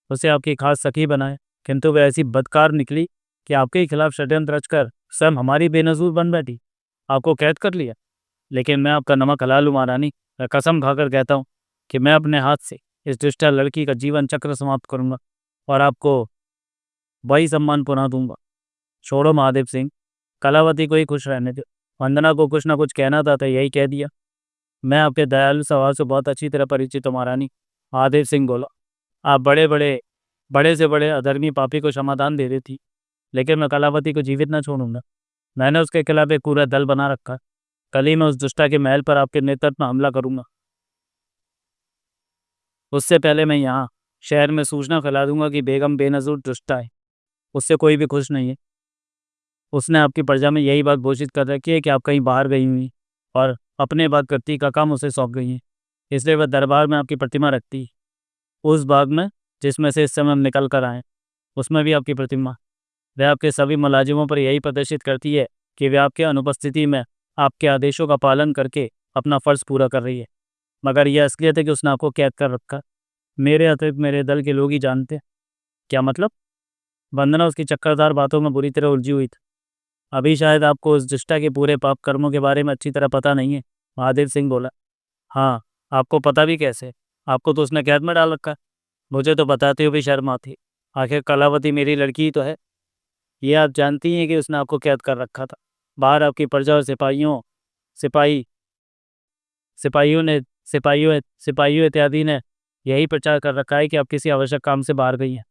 उसे आपकी खास सखी बनाया, किंतु वह ऐसी बदकार निकली कि आपके खिलाफ षड्यंत्र रचकर स्वयं हमारी बेनजूर बन बैठी, आपको कैद कर लिया। लेकिन मैं आपका नमक हलाल हूँ महारानी, मैं कसम खाकर कहता हूँ कि मैं अपने हाथ से इस दुष्टा लड़की का जीवन चक्र समाप्त करूंगा और आपको वही सम्मान पुनः दूंगा। छोड़ो महादेव सिंह, कलावती को ही खुश रहने दो। वंदना को कुछ ना कुछ कहना था तो यही कह दिया। मैं आपके दयालु स्वभाव से बहुत अच्छी तरह परिचित हूँ महारानी, महादेव सिंह बोला। आप बड़े से बड़े अधर्मी पापी को क्षमादान दे रही थी, लेकिन मैं कलावती को जीवित न छोड़ूंगा। मैंने उसके खिलाफ एक पूरा दल बना रखा है। कल ही मैं उस दुष्टा के महल पर आपके नेतृत्व में हमला करूंगा। उससे पहले मैं यहाँ शहर में सूचना फैला दूंगा कि बेगम बेनज़ीर दुष्टा है, उससे कोई भी खुश नहीं है। उसने आपकी प्रजा में यही बात घोषित कर रखी है कि आप कहीं बाहर गई हुई और अपने बाग करती का काम उसे सौंप गई हैं, इसलिए वह दरबार में आपकी प्रतिमा रखती है। उस बाग में जिसमें से इस समय हम निकल कर आए, उसमें भी आपकी प्रतिमा। वह आपके सभी मुलाजिमों पर यही प्रदर्शित करती है कि वे आपके अनुपस्थिति में आपके आदेशों का पालन करके अपना फ़र्ज़ पूरा कर रही है, मगर यह असलियत है कि उसने आपको कैद कर रखा। मेरे अतिरिक्त मेरे दल के लोग ही जानते हैं। क्या मतलब? वंदना उसकी चक्करदार बातों में बुरी तरह उलझी हुई थी। अभी शायद आपको उस दुष्टा के पूरे पाप कर्मों के बारे में अच्छी तरह पता नहीं है, महादेव सिंह बोला। हाँ, आपको पता भी कैसे? आपको तो उसने कैद में डाल रखा है। मुझे तो बताते हुए भी शर्म आती। आखिर कलावती मेरी लड़की ही तो है। ये आप जानती हैं कि उसने आपको कैद कर रखा था। बाहर आपकी प्रजा और सिपाही सिपाहियों इत्यादि ने यही प्रचार कर रखा है कि आप किसी आवश्यक काम से बाहर गई हैं।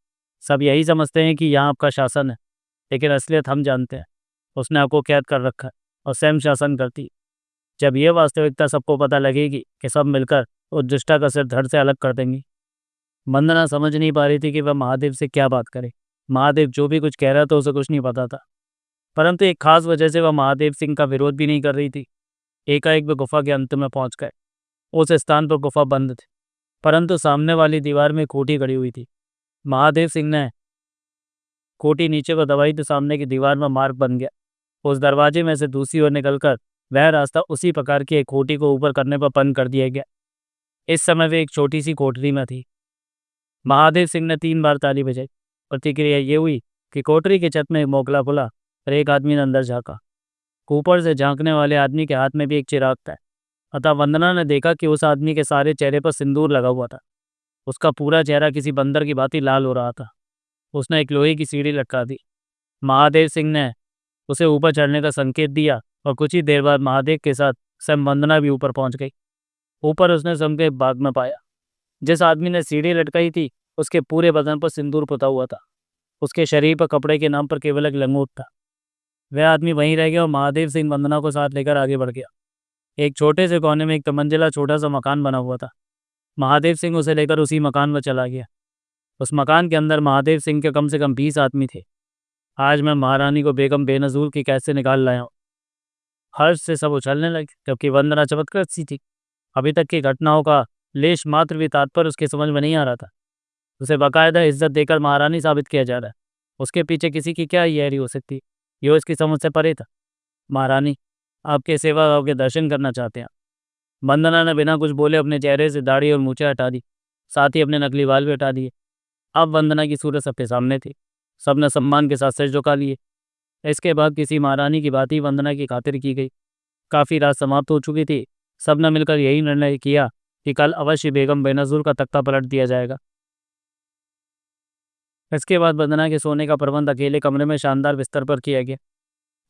सब यही समझते हैं कि यहाँ आपका शासन है, लेकिन असलियत हम जानते हैं। उसने आपको कैद कर रखा है और स्वयं शासन करती है। जब यह वास्तविकता सबको पता लगेगी कि सब मिलकर उस दुष्टा का सिर धड़ से अलग कर देंगी। वंदना समझ नहीं पा रही थी कि वह महादेव से क्या बात करे। महादेव जो भी कुछ कह रहा था उसे कुछ नहीं पता था, परंतु एक खास वजह से वह महादेव सिंह का विरोध भी नहीं कर रही थी। एकाएक वे गुफा के अंत में पहुंच गए। उस स्थान पर गुफा बंद थी, परंतु सामने वाली दीवार में खूंटी खड़ी हुई थी। महादेव सिंह ने खूंटी नीचे को दबाई तो सामने की दीवार में मार्ग बन गया। उस दरवाजे में से दूसरी ओर निकलकर वह रास्ता उसी प्रकार की एक खूंटी को ऊपर करने पर बंद कर दिया गया। इस समय वे एक छोटी सी कोठरी में थी। महादेव सिंह ने 3 बार ताली बजाई। प्रतिक्रिया ये हुई कि कोठरी के छत में एक मोगला खुला और एक आदमी ने अंदर झाँका। ऊपर से झांकने वाले आदमी के हाथ में भी एक चिराग था। अतः वंदना ने देखा कि उस आदमी के सारे चेहरे पर सिंदूर लगा हुआ था। उसका पूरा चेहरा किसी बंदर की भांति लाल हो रहा था। उसने एक लोहे की सीढ़ी लटका दी। महादेव सिंह ने उसे ऊपर चढ़ने का संकेत दिया और कुछ ही देर बाद महादेव के साथ स्वयं वंदना भी ऊपर पहुंच गई। ऊपर उसने स्वयं के बाग में पाया। जिस आदमी ने सीढ़ी लटकाई थी उसके पूरे बदन पर सिंदूर पुता हुआ था। उसके शरीर पर कपड़े के नाम पर केवल एक लंगोट था। वह आदमी वहीं रह गया और महादेव सिंह वंदना को साथ लेकर आगे बढ़ गया। एक छोटे से कोने में एक तमंजिला छोटा सा मकान बना हुआ था। महादेव सिंह उसे लेकर उसी मकान में चला गया। उस मकान के अंदर महादेव सिंह के कम से कम 20 आदमी थे। आज मैं महारानी को बेगम बेनज़ीर की कैद से निकाल लाया हूँ। हर्ष से सब उछलने लगे, जबकि वंदना चमत्कृत सी थी। अभी तक की घटनाओं का लेश मात्र भी तात्पर्य उसके समझ में नहीं आ रहा था। उसे बाकायदा इज्जत देकर महारानी साबित किया जा रहा है। उसके पीछे किसी की क्या यारी हो सकती? ये उसकी समझ से परे था। महारानी, आपके सेवा भाव के दर्शन करना चाहते हैं। वंदना ने बिना कुछ बोले अपने चेहरे से दाढ़ी और मूछें हटा दी, साथ ही अपने नकली बाल भी हटा दिए। अब वंदना की सूरत सबके सामने थी। सबने सम्मान के साथ सिर झुका लिए। इसके बाद किसी महारानी की बात ही वंदना की खातिर की गई। काफ़ी रात समाप्त हो चुकी थी। सबने मिलकर यही निर्णय किया कि कल अवश्य बेगम बेनज़ीर का तख्ता पलट दिया जाएगा। इसके बाद वंदना के सोने का प्रबंध अकेले कमरे में शानदार बिस्तर पर किया गया।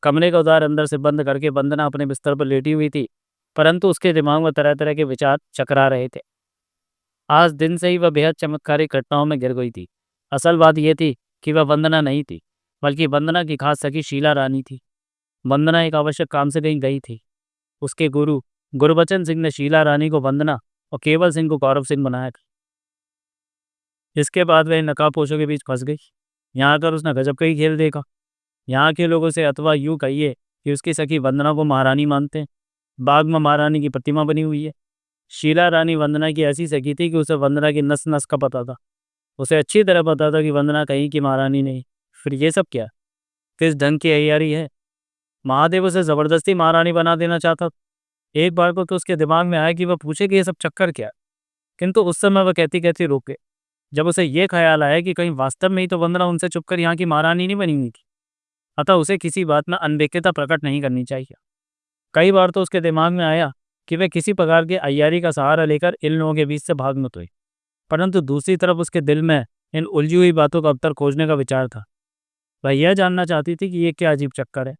कमरे का द्वार अंदर से बंद करके वंदना अपने बिस्तर पर लेटी हुई थी, परंतु उसके दिमाग में तरह तरह के विचार चकरा रहे थे। आज दिन से ही वह बेहद चमत्कारिक घटनाओं में घिर गई थी। असल बात यह थी कि वह वंदना नहीं थी, बल्कि वंदना की खास सखी शीला रानी थी। वंदना एक आवश्यक काम से कहीं गई थी। उसके गुरु गुरबचन सिंह ने शीला रानी को वंदना और केवल सिंह को गौरव सिंह बनाया था। इसके बाद वह इन नकाबपोशों के बीच फंस गई। यहाँ आकर उसने गजब का ही खेल देखा। यहाँ के लोग उसे अथवा यूँ कहिए कि उसकी सखी वंदना को महारानी मानते हैं। बाग में महारानी की प्रतिमा बनी हुई है। शीला रानी वंदना की ऐसी सखी थी कि उसे वंदना की नस नस का पता था। उसे अच्छी तरह पता था कि वंदना कहीं की महारानी नहीं। फिर ये सब क्या, किस ढंग की अय्यारी है? महादेव उसे ज़बरदस्ती महारानी बना देना चाहता था। एक बार को तो उसके दिमाग में आया कि वह पूछे कि ये सब चक्कर क्या है, किंतु उस समय वह कहती कहती रुक गई। जब उसे ये ख्याल आया कि कहीं वास्तव में ही तो वंदना उनसे चुपकर यहाँ की महारानी नहीं बनी हुई थी, अतः उसे किसी बात में अनभिज्ञता प्रकट नहीं करनी चाहिए। कई बार तो उसके दिमाग में आया कि वह किसी प्रकार की अय्यारी का सहारा लेकर इन लोगों के बीच से भाग मत हुई, परंतु दूसरी तरफ उसके दिल में इन उलझी हुई बातों का उत्तर खोजने का विचार था। वह यह जानना चाहती थी कि ये क्या अजीब चक्कर है।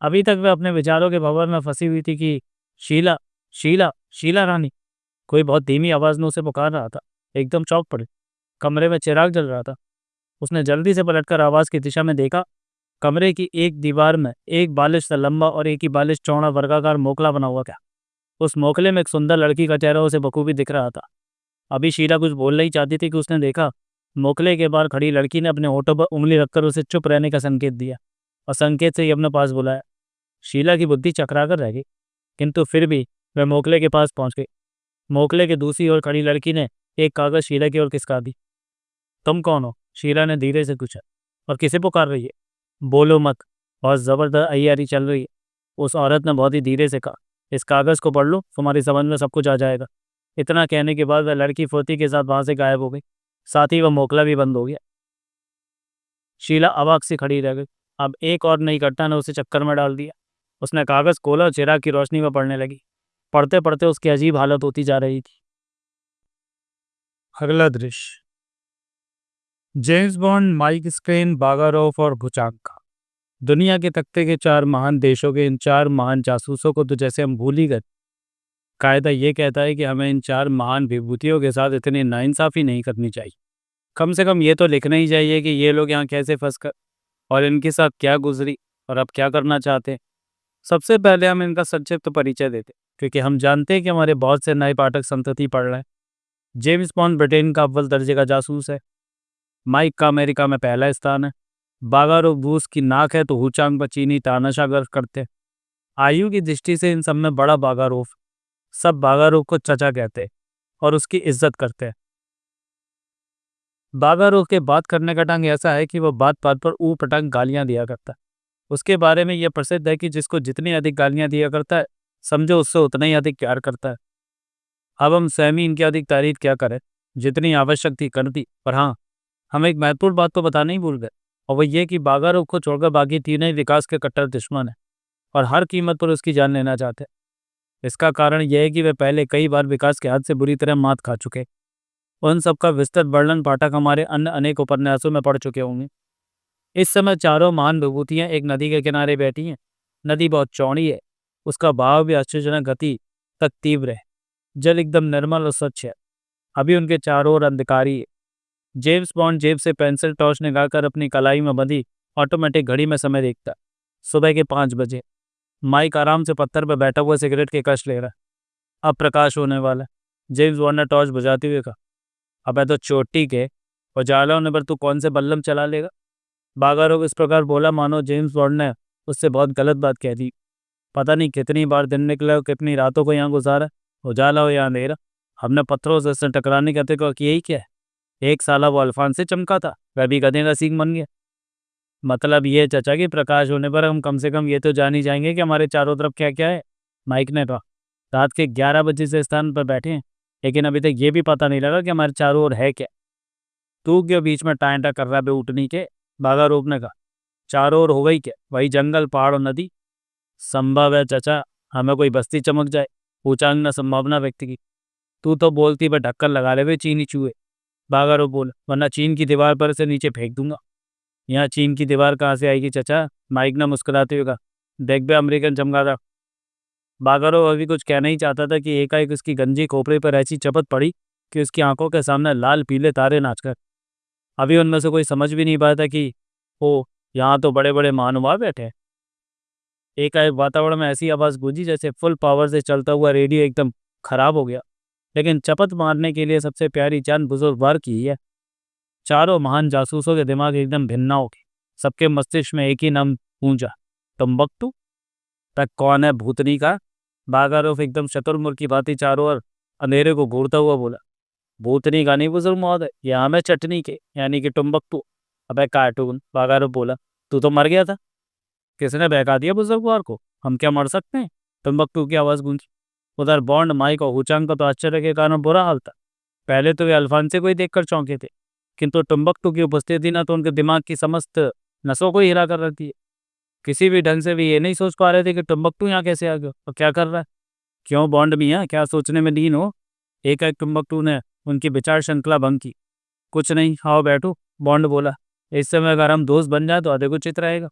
अभी तक वह अपने विचारों के भंवर में फंसी हुई थी कि शीला, शीला, शीला रानी, कोई बहुत धीमी आवाज में उसे पुकार रहा था। एकदम चौंक पड़ी। कमरे में चिराग जल रहा था। उसने जल्दी से पलटकर आवाज की दिशा में देखा। कमरे की एक दीवार में एक बालिश सा लंबा और एक ही बालिश चौड़ा वर्गाकार मोकला बना हुआ था। उस मोकले में एक सुंदर लड़की का चेहरा उसे बखूबी दिख रहा था। अभी शीला कुछ बोलना ही चाहती थी कि उसने देखा मोकले के बाहर खड़ी लड़की ने अपने होठों पर उंगली रखकर उसे चुप रहने का संकेत दिया और संकेत से ही अपने पास बुलाया। शीला की बुद्धि चकरा कर रह गई, किंतु फिर भी वह मोकले के पास पहुंच गई। मोकले के दूसरी ओर खड़ी लड़की ने एक कागज शीला की ओर खिसका दी। तुम कौन हो? शीला ने धीरे से पूछा। और किसे पुकार रही है? बोलो मत, बहुत जबरदस्त अय्यारी चल रही है। उस औरत ने बहुत ही धीरे से कहा। इस कागज को पढ़ लो, तुम्हारी समझ में सब कुछ आ जाएगा। इतना कहने के बाद वह लड़की फुर्ती के साथ वहां से गायब हो गई। साथ ही वह मोकला भी बंद हो गया। शीला अवाक सी खड़ी रह गई। अब एक और नई घटना ने उसे चक्कर में डाल दिया। उसने कागज खोला और चिराग की रोशनी में पढ़ने लगी। पढ़ते पढ़ते उसकी अजीब हालत होती जा रही थी। अगला दृश्य, जेम्स बॉन्ड, माइक स्क्रीन, बागारोफ और भुचांका। दुनिया के तख्ते के 4 महान देशों के इन 4 महान जासूसों को तो जैसे हम भूल ही गए। कायदा ये कहता है कि हमें इन 4 महान विभूतियों के साथ इतनी नाइंसाफ़ी नहीं करनी चाहिए। कम से कम ये तो लिखना ही चाहिए कि ये लोग यहाँ कैसे फंस कर और इनके साथ क्या गुजरी और अब क्या करना चाहते हैं। सबसे पहले हम इनका संक्षिप्त परिचय देते, क्योंकि हम जानते हैं कि हमारे बहुत से नए पाठक संतति पढ़ रहे हैं। जेम्स बॉन्ड ब्रिटेन का अव्वल दर्जे का जासूस है। माइक का अमेरिका में पहला स्थान है। बागारोफ रूस की नाक है तो हुचांग पर चीनी तानाशाह गर्व करते हैं। आयु की दृष्टि से इन सब में बड़ा बागारोफ। सब बागारोफ को चचा कहते हैं और उसकी इज्जत करते हैं। बागारोफ के बात करने का ढंग ऐसा है कि वह बात बात पर ऊ पटांग गालियां दिया करता है। उसके बारे में यह प्रसिद्ध है कि जिसको जितनी अधिक गालियां दिया करता है, समझो उससे उतना ही अधिक प्यार करता है। अब हम सहमी इनकी अधिक तारीफ क्या करें, जितनी आवश्यक थी कर दी। पर हाँ, हम एक महत्वपूर्ण बात तो बताना ही भूल गए, और वह यह कि बागारोफ को छोड़कर बाकी तीनों ही विकास के कट्टर दुश्मन हैं और हर कीमत पर उसकी जान लेना चाहते हैं। इसका कारण यह है कि वे पहले कई बार विकास के हाथ से बुरी तरह मात खा चुके। उन सबका विस्तृत वर्णन पाठक हमारे अन्य अनेक उपन्यासों में पढ़ चुके होंगे। इस समय चारों महान विभूतियां एक नदी के किनारे बैठी हैं। नदी बहुत चौड़ी है। उसका बहाव भी आश्चर्यजनक गति तक तीव्र है। जल एकदम निर्मल और स्वच्छ है। अभी उनके चारों ओर अंधकारी है। जेम्स बॉन्ड जेब से पेंसिल टॉर्च निकालकर अपनी कलाई में बंधी ऑटोमेटिक घड़ी में समय देखता। सुबह के 5 बजे। माइक आराम से पत्थर पर बैठा हुआ सिगरेट के कश ले रहा है। अब प्रकाश होने वाला है। जेम्स बॉन्ड ने टॉर्च बुझाते हुए कहा, अबे तो चोटी के उजाला होने पर तू कौन से बल्लम चला लेगा? बागारोफ इस प्रकार बोला मानो जेम्स बॉन्ड ने उससे बहुत गलत बात कह दी। पता नहीं कितनी बार दिन निकला और कितनी रातों को यहाँ गुजारा, उजाला हो या अंधेरा, हमने पत्थरों से इससे टकराने कहते को यही क्या है। एक साला वो अल्फान से चमका था, वह भी गधे का सींग बन गया। मतलब ये चचा कि प्रकाश होने पर हम कम से कम ये तो जान ही जाएंगे कि हमारे चारों तरफ क्या क्या है। माइक ने कहा, रात के 11 बजे से स्थान पर बैठे हैं, लेकिन अभी तक ये भी पता नहीं लगा कि हमारे चारों ओर है क्या। तू क्यों बीच में टाइंटा कर रहा है उठनी के? बागारोफ ने कहा, चारों ओर हो गई क्या? वही जंगल, पहाड़ और नदी। संभव है चचा, हमें कोई बस्ती चमक जाए। ऊंचांग ने संभावना व्यक्त की। तू तो बोलती पर ढक्कन लगा ले वे चीनी चूहे। बागारोफ बोला, वरना चीन की दीवार पर से नीचे फेंक दूंगा। यहाँ चीन की दीवार कहाँ से आएगी चचा? माइक ने मुस्कुराते हुए कहा, देख बे अमेरिकन चमगादड़। बागारोफ अभी कुछ कहना ही चाहता था कि एकाएक उसकी गंजी खोपड़ी पर ऐसी चपत पड़ी कि उसकी आंखों के सामने लाल पीले तारे नाचकर। अभी उनमें से कोई समझ भी नहीं पाया था कि ओ, यहाँ तो बड़े बड़े महानुभाव बैठे हैं। एकाएक वातावरण में ऐसी आवाज़ गूंजी जैसे फुल पावर से चलता हुआ रेडियो एकदम खराब हो गया। लेकिन चपत मारने के लिए सबसे प्यारी जान बुजुर्गवार की ही है। चारों महान जासूसों के दिमाग एकदम भिन्न हो गए। सबके मस्तिष्क में एक ही नाम गूंजा, टुम्बकटू। तक कौन है भूतनी का? बागारोफ एकदम शतुरमुर्ग की भांति चारों ओर अंधेरे को घूरता हुआ बोला। भूतनी का नहीं बुजुर्ग महोदय, ये आम है चटनी के, यानी कि टुम्बकटू। अबे कार्टून, बागारोफ बोला। तू तो मर गया था। किसने बहका दिया बुजुर्गवार को? हम क्या मर सकते हैं? टुम्बकटू की आवाज़ गूंजी। उधर बॉन्ड, माइक और हुचांग का तो आश्चर्य के कारण बुरा हाल था। पहले तो वे अल्फांसे को ही देखकर चौंके थे, किंतु टुम्बकटू की उपस्थिति ना तो उनके दिमाग की समस्त नसों को ही हिला कर रखी है। किसी भी ढंग से भी ये नहीं सोच पा रहे थे कि टुम्बकटू यहाँ कैसे आ गया और क्या कर रहा है। क्यों बॉन्ड मियाँ, क्या सोचने में लीन हो? एक टुम्बकटू ने उनकी विचार श्रृंखला भंग की। कुछ नहीं, आओ बैठो, बॉन्ड बोला। इस समय अगर हम दोस्त बन जाए तो अधिक उचित रहेगा।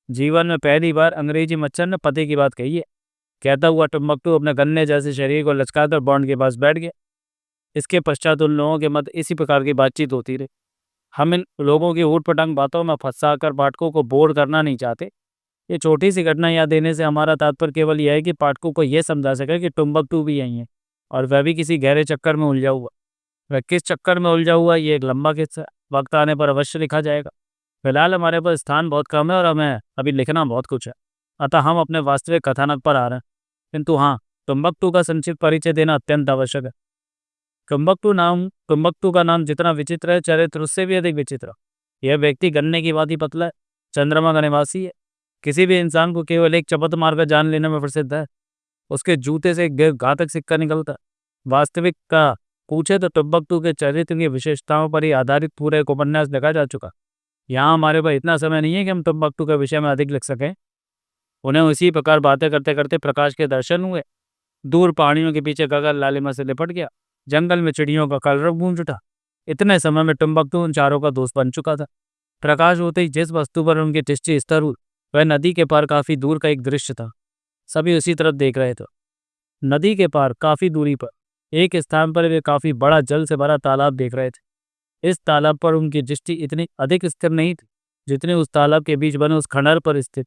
जीवन में पहली बार अंग्रेजी मच्छर ने पते की बात कही है, कहता हुआ टुम्बकटू अपने गन्ने जैसे शरीर को लचकाकर बॉन्ड के पास बैठ गया। इसके पश्चात उन लोगों के मध्य इसी प्रकार की बातचीत होती रही। हम इन लोगों की ऊट पटांग बातों में फंसाकर पाठकों को बोर करना नहीं चाहते। ये छोटी सी घटना याद देने से हमारा तात्पर्य केवल यह है कि पाठकों को यह समझा सके कि टुम्बकटू भी यही है, और वह भी किसी गहरे चक्कर में उलझा हुआ। वह किस चक्कर में उलझा हुआ, ये एक लंबा किस्सा है, वक्त आने पर अवश्य लिखा जाएगा। फिलहाल हमारे पास स्थान बहुत कम है और हमें अभी लिखना बहुत कुछ है, अतः हम अपने वास्तविक कथानक पर आ रहे हैं। किंतु हाँ, टुम्बकटू का संक्षिप्त परिचय देना अत्यंत आवश्यक है। टुम्बकटू का नाम जितना विचित्र है, चरित्र उससे भी अधिक विचित्र। यह व्यक्ति गन्ने की भांति पतला है, चंद्रमा का निवासी है, किसी भी इंसान को केवल एक चपत मारकर जान लेने में प्रसिद्ध है। उसके जूते से एक घातक सिक्का निकलता है। वास्तविक का पूछे तो टुम्बकटू के चरित्र की विशेषताओं पर ही आधारित पूरा एक उपन्यास लिखा जा चुका। यहाँ हमारे पास इतना समय नहीं है कि हम टुम्बकटू के विषय में अधिक लिख सकें। उन्हें उसी प्रकार बातें करते करते प्रकाश के दर्शन हुए। दूर पहाड़ियों के पीछे गगन लालिमा से लिपट गया, जंगल में चिड़ियों का कलरव गूंज उठा। इतने समय में टुम्बकटू उन चारों का दोस्त बन चुका था। प्रकाश होते ही जिस वस्तु पर उनकी दृष्टि स्थिर हुई, वह नदी के पार काफी दूर का एक दृश्य था। सभी उसी तरफ देख रहे थे। नदी के पार काफी दूरी पर एक स्थान पर वे काफी बड़ा जल से भरा तालाब देख रहे थे। इस तालाब पर उनकी दृष्टि इतनी अधिक स्थिर नहीं थी जितनी उस तालाब के बीच बने उस खंडहर पर स्थित।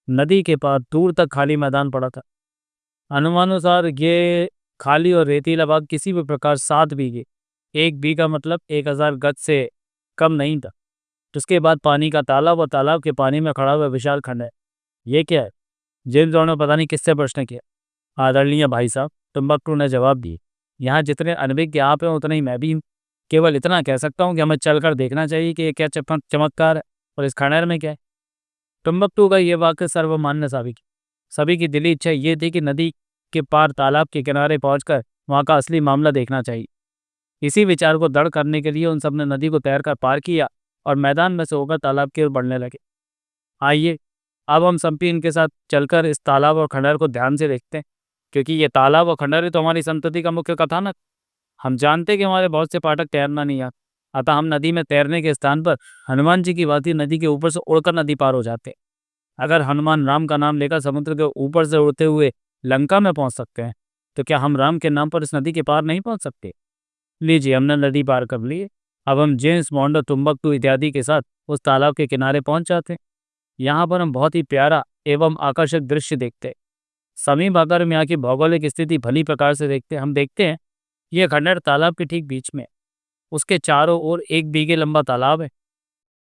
नदी के पार दूर तक खाली मैदान पड़ा था। अनुमानुसार ये खाली और रेतीला भाग किसी भी प्रकार 7 बीघे, 1 बीघा मतलब 1000 गज से कम नहीं था। उसके बाद पानी का तालाब और तालाब के पानी में खड़ा हुआ विशाल खंड है। ये क्या है? जेम्स बॉन्ड ने पता नहीं किससे प्रश्न किया। आदरणीय भाई साहब, टुम्बकटू ने जवाब दिए, यहाँ जितने अनभिज्ञ आप हैं उतने ही मैं भी हूँ। केवल इतना कह सकता हूँ कि हमें चलकर देखना चाहिए कि ये क्या चमत्कार है और इस खंडहर में क्या है। टुम्बकटू का ये वाक्य सर्वमान्य साबित। सभी की दिली इच्छा ये थी कि नदी के पार तालाब के किनारे पहुंचकर वहाँ का असली मामला देखना चाहिए। इसी विचार को दृढ़ करने के लिए उन सब ने नदी को तैरकर पार किया और मैदान में से होकर तालाब की ओर बढ़ने लगे। आइए अब हम संपी इनके साथ चलकर इस तालाब और खंडहर को ध्यान से देखते हैं, क्योंकि ये तालाब और खंडहर ही तो हमारी संतति का मुख्य कथानक। हम जानते हैं कि हमारे बहुत से पाठक तैरना नहीं आते, अतः हम नदी में तैरने के स्थान पर हनुमान जी की भांति नदी के ऊपर से उड़कर नदी पार हो जाते हैं। अगर हनुमान राम का नाम लेकर समुद्र के ऊपर से उड़ते हुए लंका में पहुंच सकते हैं, तो क्या हम राम के नाम पर इस नदी के पार नहीं पहुंच सकते? लीजिए, हमने नदी पार कर ली है। अब हम जेम्स बॉन्ड और टुम्बकटू इत्यादि के साथ उस तालाब के किनारे पहुंच जाते हैं। यहाँ पर हम बहुत ही प्यारा एवं आकर्षक दृश्य देखते हैं। समीप आकर हम यहाँ की भौगोलिक स्थिति भली प्रकार से देखते हैं। हम देखते हैं यह खंडहर तालाब के ठीक बीच में है। उसके चारों ओर 1 बीघे लंबा तालाब है।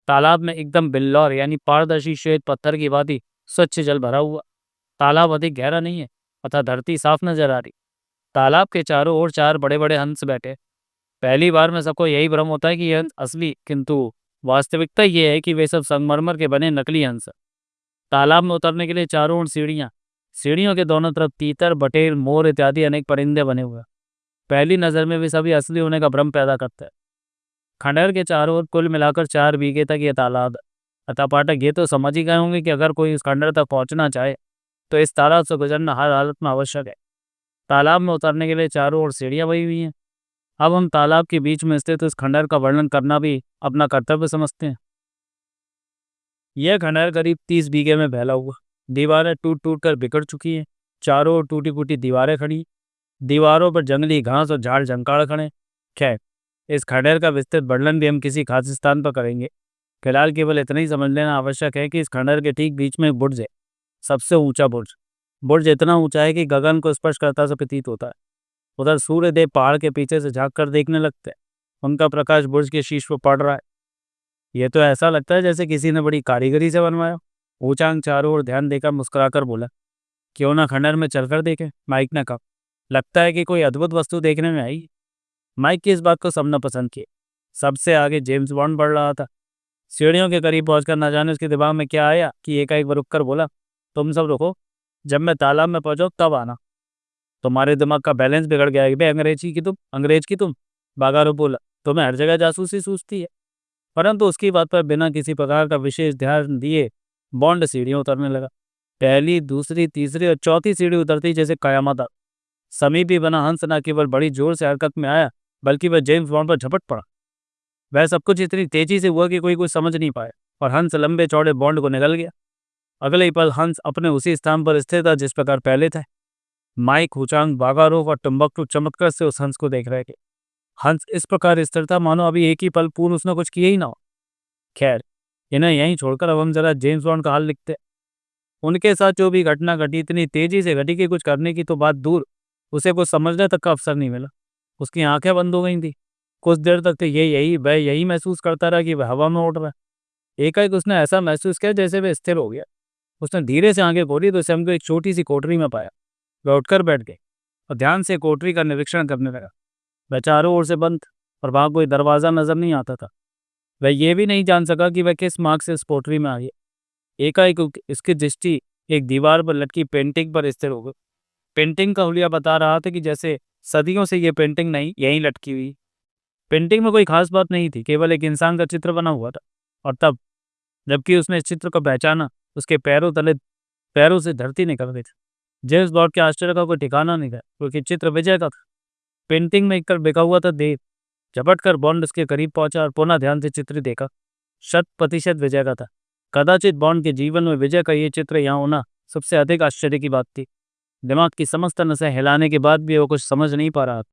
तालाब में एकदम बिल्लौर यानी पारदर्शी श्वेत पत्थर की भांति स्वच्छ जल भरा हुआ। तालाब अधिक गहरा नहीं है, अतः धरती साफ नजर आ रही। तालाब के चारों ओर 4 बड़े बड़े हंस बैठे। पहली बार में सबको यही भ्रम होता है कि यह हंस असली, किंतु वास्तविकता ये है कि वे सब संगमरमर के बने नकली हंस हैं। तालाब में उतरने के लिए चारों ओर सीढ़ियाँ, सीढ़ियों के दोनों तरफ तीतर, बटेर, मोर इत्यादि अनेक परिंदे बने हुए हैं। पहली नज़र में वे सभी असली होने का भ्रम पैदा करते हैं। खंडहर के चारों ओर कुल मिलाकर 4 बीघे तक ये तालाब है। अतः पाठक ये तो समझ ही गए होंगे कि अगर कोई इस खंडहर तक पहुंचना चाहे तो इस तालाब से गुजरना हर हालत में आवश्यक है। तालाब में उतरने के लिए चारों ओर सीढ़ियाँ बनी हुई हैं। अब हम तालाब के बीच में स्थित इस खंडहर का वर्णन करना भी अपना कर्तव्य समझते हैं। यह खंडहर करीब 30 बीघे में फैला हुआ। दीवारें टूट टूट कर बिखर चुकी हैं। चारों ओर टूटी फूटी दीवारें खड़ी। दीवारों पर जंगली घास और झाड़ झंकाड़ खड़े। खैर, इस खंडहर का विस्तृत वर्णन भी हम किसी खास स्थान पर करेंगे। फिलहाल केवल इतना ही समझ लेना आवश्यक है कि इस खंडहर के ठीक बीच में एक बुर्ज है, सबसे ऊंचा बुर्ज। बुर्ज इतना ऊंचा है कि गगन को स्पर्श करता सा प्रतीत होता है। उधर सूर्यदेव पहाड़ के पीछे से झांक कर देखने लगते हैं। उनका प्रकाश बुर्ज के शीर्ष पर पड़ रहा है। ये तो ऐसा लगता है जैसे किसी ने बड़ी कारीगरी से बनवाया। ऊचांग चारों ओर ध्यान देकर मुस्कुराकर बोला, क्यों ना खंडहर में चलकर देखें। माइक ने कहा, लगता है कि कोई अद्भुत वस्तु देखने में आई। माइक की इस बात को सबने पसंद किया। सबसे आगे जेम्स बॉन्ड बढ़ रहा था। सीढ़ियों के करीब पहुंचकर न जाने उसके दिमाग में क्या आया कि एकाएक वो रुक कर बोला, तुम सब रुको, जब मैं तालाब में पहुंचो तब आना। तुम्हारे दिमाग का बैलेंस बिगड़ गया है बे, अंग्रेज की तुम। बागारो बोला, तुम्हें हर जगह जासूसी सूझती है। परंतु उसकी बात पर बिना किसी प्रकार का विशेष ध्यान दिए बॉन्ड सीढ़ियां उतरने लगा। पहली, दूसरी, तीसरी और चौथी सीढ़ी उतरती जैसे कयामत आ। समीपी बना हंस न केवल बड़ी जोर से हरकत में आया, बल्कि वह जेम्स बॉन्ड पर झपट पड़ा। वह सब कुछ इतनी तेजी से हुआ कि कोई कुछ समझ नहीं पाया, और हंस लंबे चौड़े बॉन्ड को निगल गया। अगले ही पल हंस अपने उसी स्थान पर स्थिर था जिस प्रकार पहले था। माइक, हुचांग, बागारोव और टुम्बकटू चमत्कार से उस हंस को देख रहे थे। हंस इस प्रकार स्थिर था मानो अभी एक ही पल पूर्व उसने कुछ किया ही ना हो। खैर, इन्हें यहीं छोड़कर अब हम जरा जेम्स बॉन्ड का हाल लिखते हैं। उनके साथ जो भी घटना घटी इतनी तेजी से घटी कि कुछ करने की तो बात दूर, उसे कुछ समझने तक का अवसर नहीं मिला। उसकी आंखें बंद हो गई थी। कुछ देर तक तो वह यही महसूस करता रहा कि वह हवा में उड़ रहा है। एकाएक उसने ऐसा महसूस किया जैसे वह स्थिर हो गया। उसने धीरे से आंखें खोली तो स्वयं को एक छोटी सी कोठरी में पाया। वह उठकर बैठ गई और ध्यान से कोठरी का निरीक्षण करने लगा। वह चारों ओर से बंद था और वहां कोई दरवाजा नजर नहीं आता था। वह ये भी नहीं जान सका कि वह किस मार्ग से इस कोठरी में आई। एकाएक इसकी दृष्टि एक दीवार पर लटकी पेंटिंग पर स्थिर हो गई। पेंटिंग का हुलिया बता रहा था कि जैसे सदियों से ये पेंटिंग नहीं यहीं लटकी हुई। पेंटिंग में कोई खास बात नहीं थी, केवल एक इंसान का चित्र बना हुआ था। और तब जबकि उसने इस चित्र को पहचाना, उसके पैरों से धरती निकल गई थी। जेम्स बॉन्ड के आश्चर्य का कोई ठिकाना नहीं था, क्योंकि चित्र विजय का था। पेंटिंग में एक कर बिका हुआ था देव। झपट कर बॉन्ड उसके करीब पहुंचा और पुनः ध्यान से चित्र देखा। 100% विजय का था। कदाचित बॉन्ड के जीवन में विजय का ये चित्र यहाँ होना सबसे अधिक आश्चर्य की बात थी। दिमाग की समस्त नसें हिलाने के बाद भी वो कुछ समझ नहीं पा रहा था।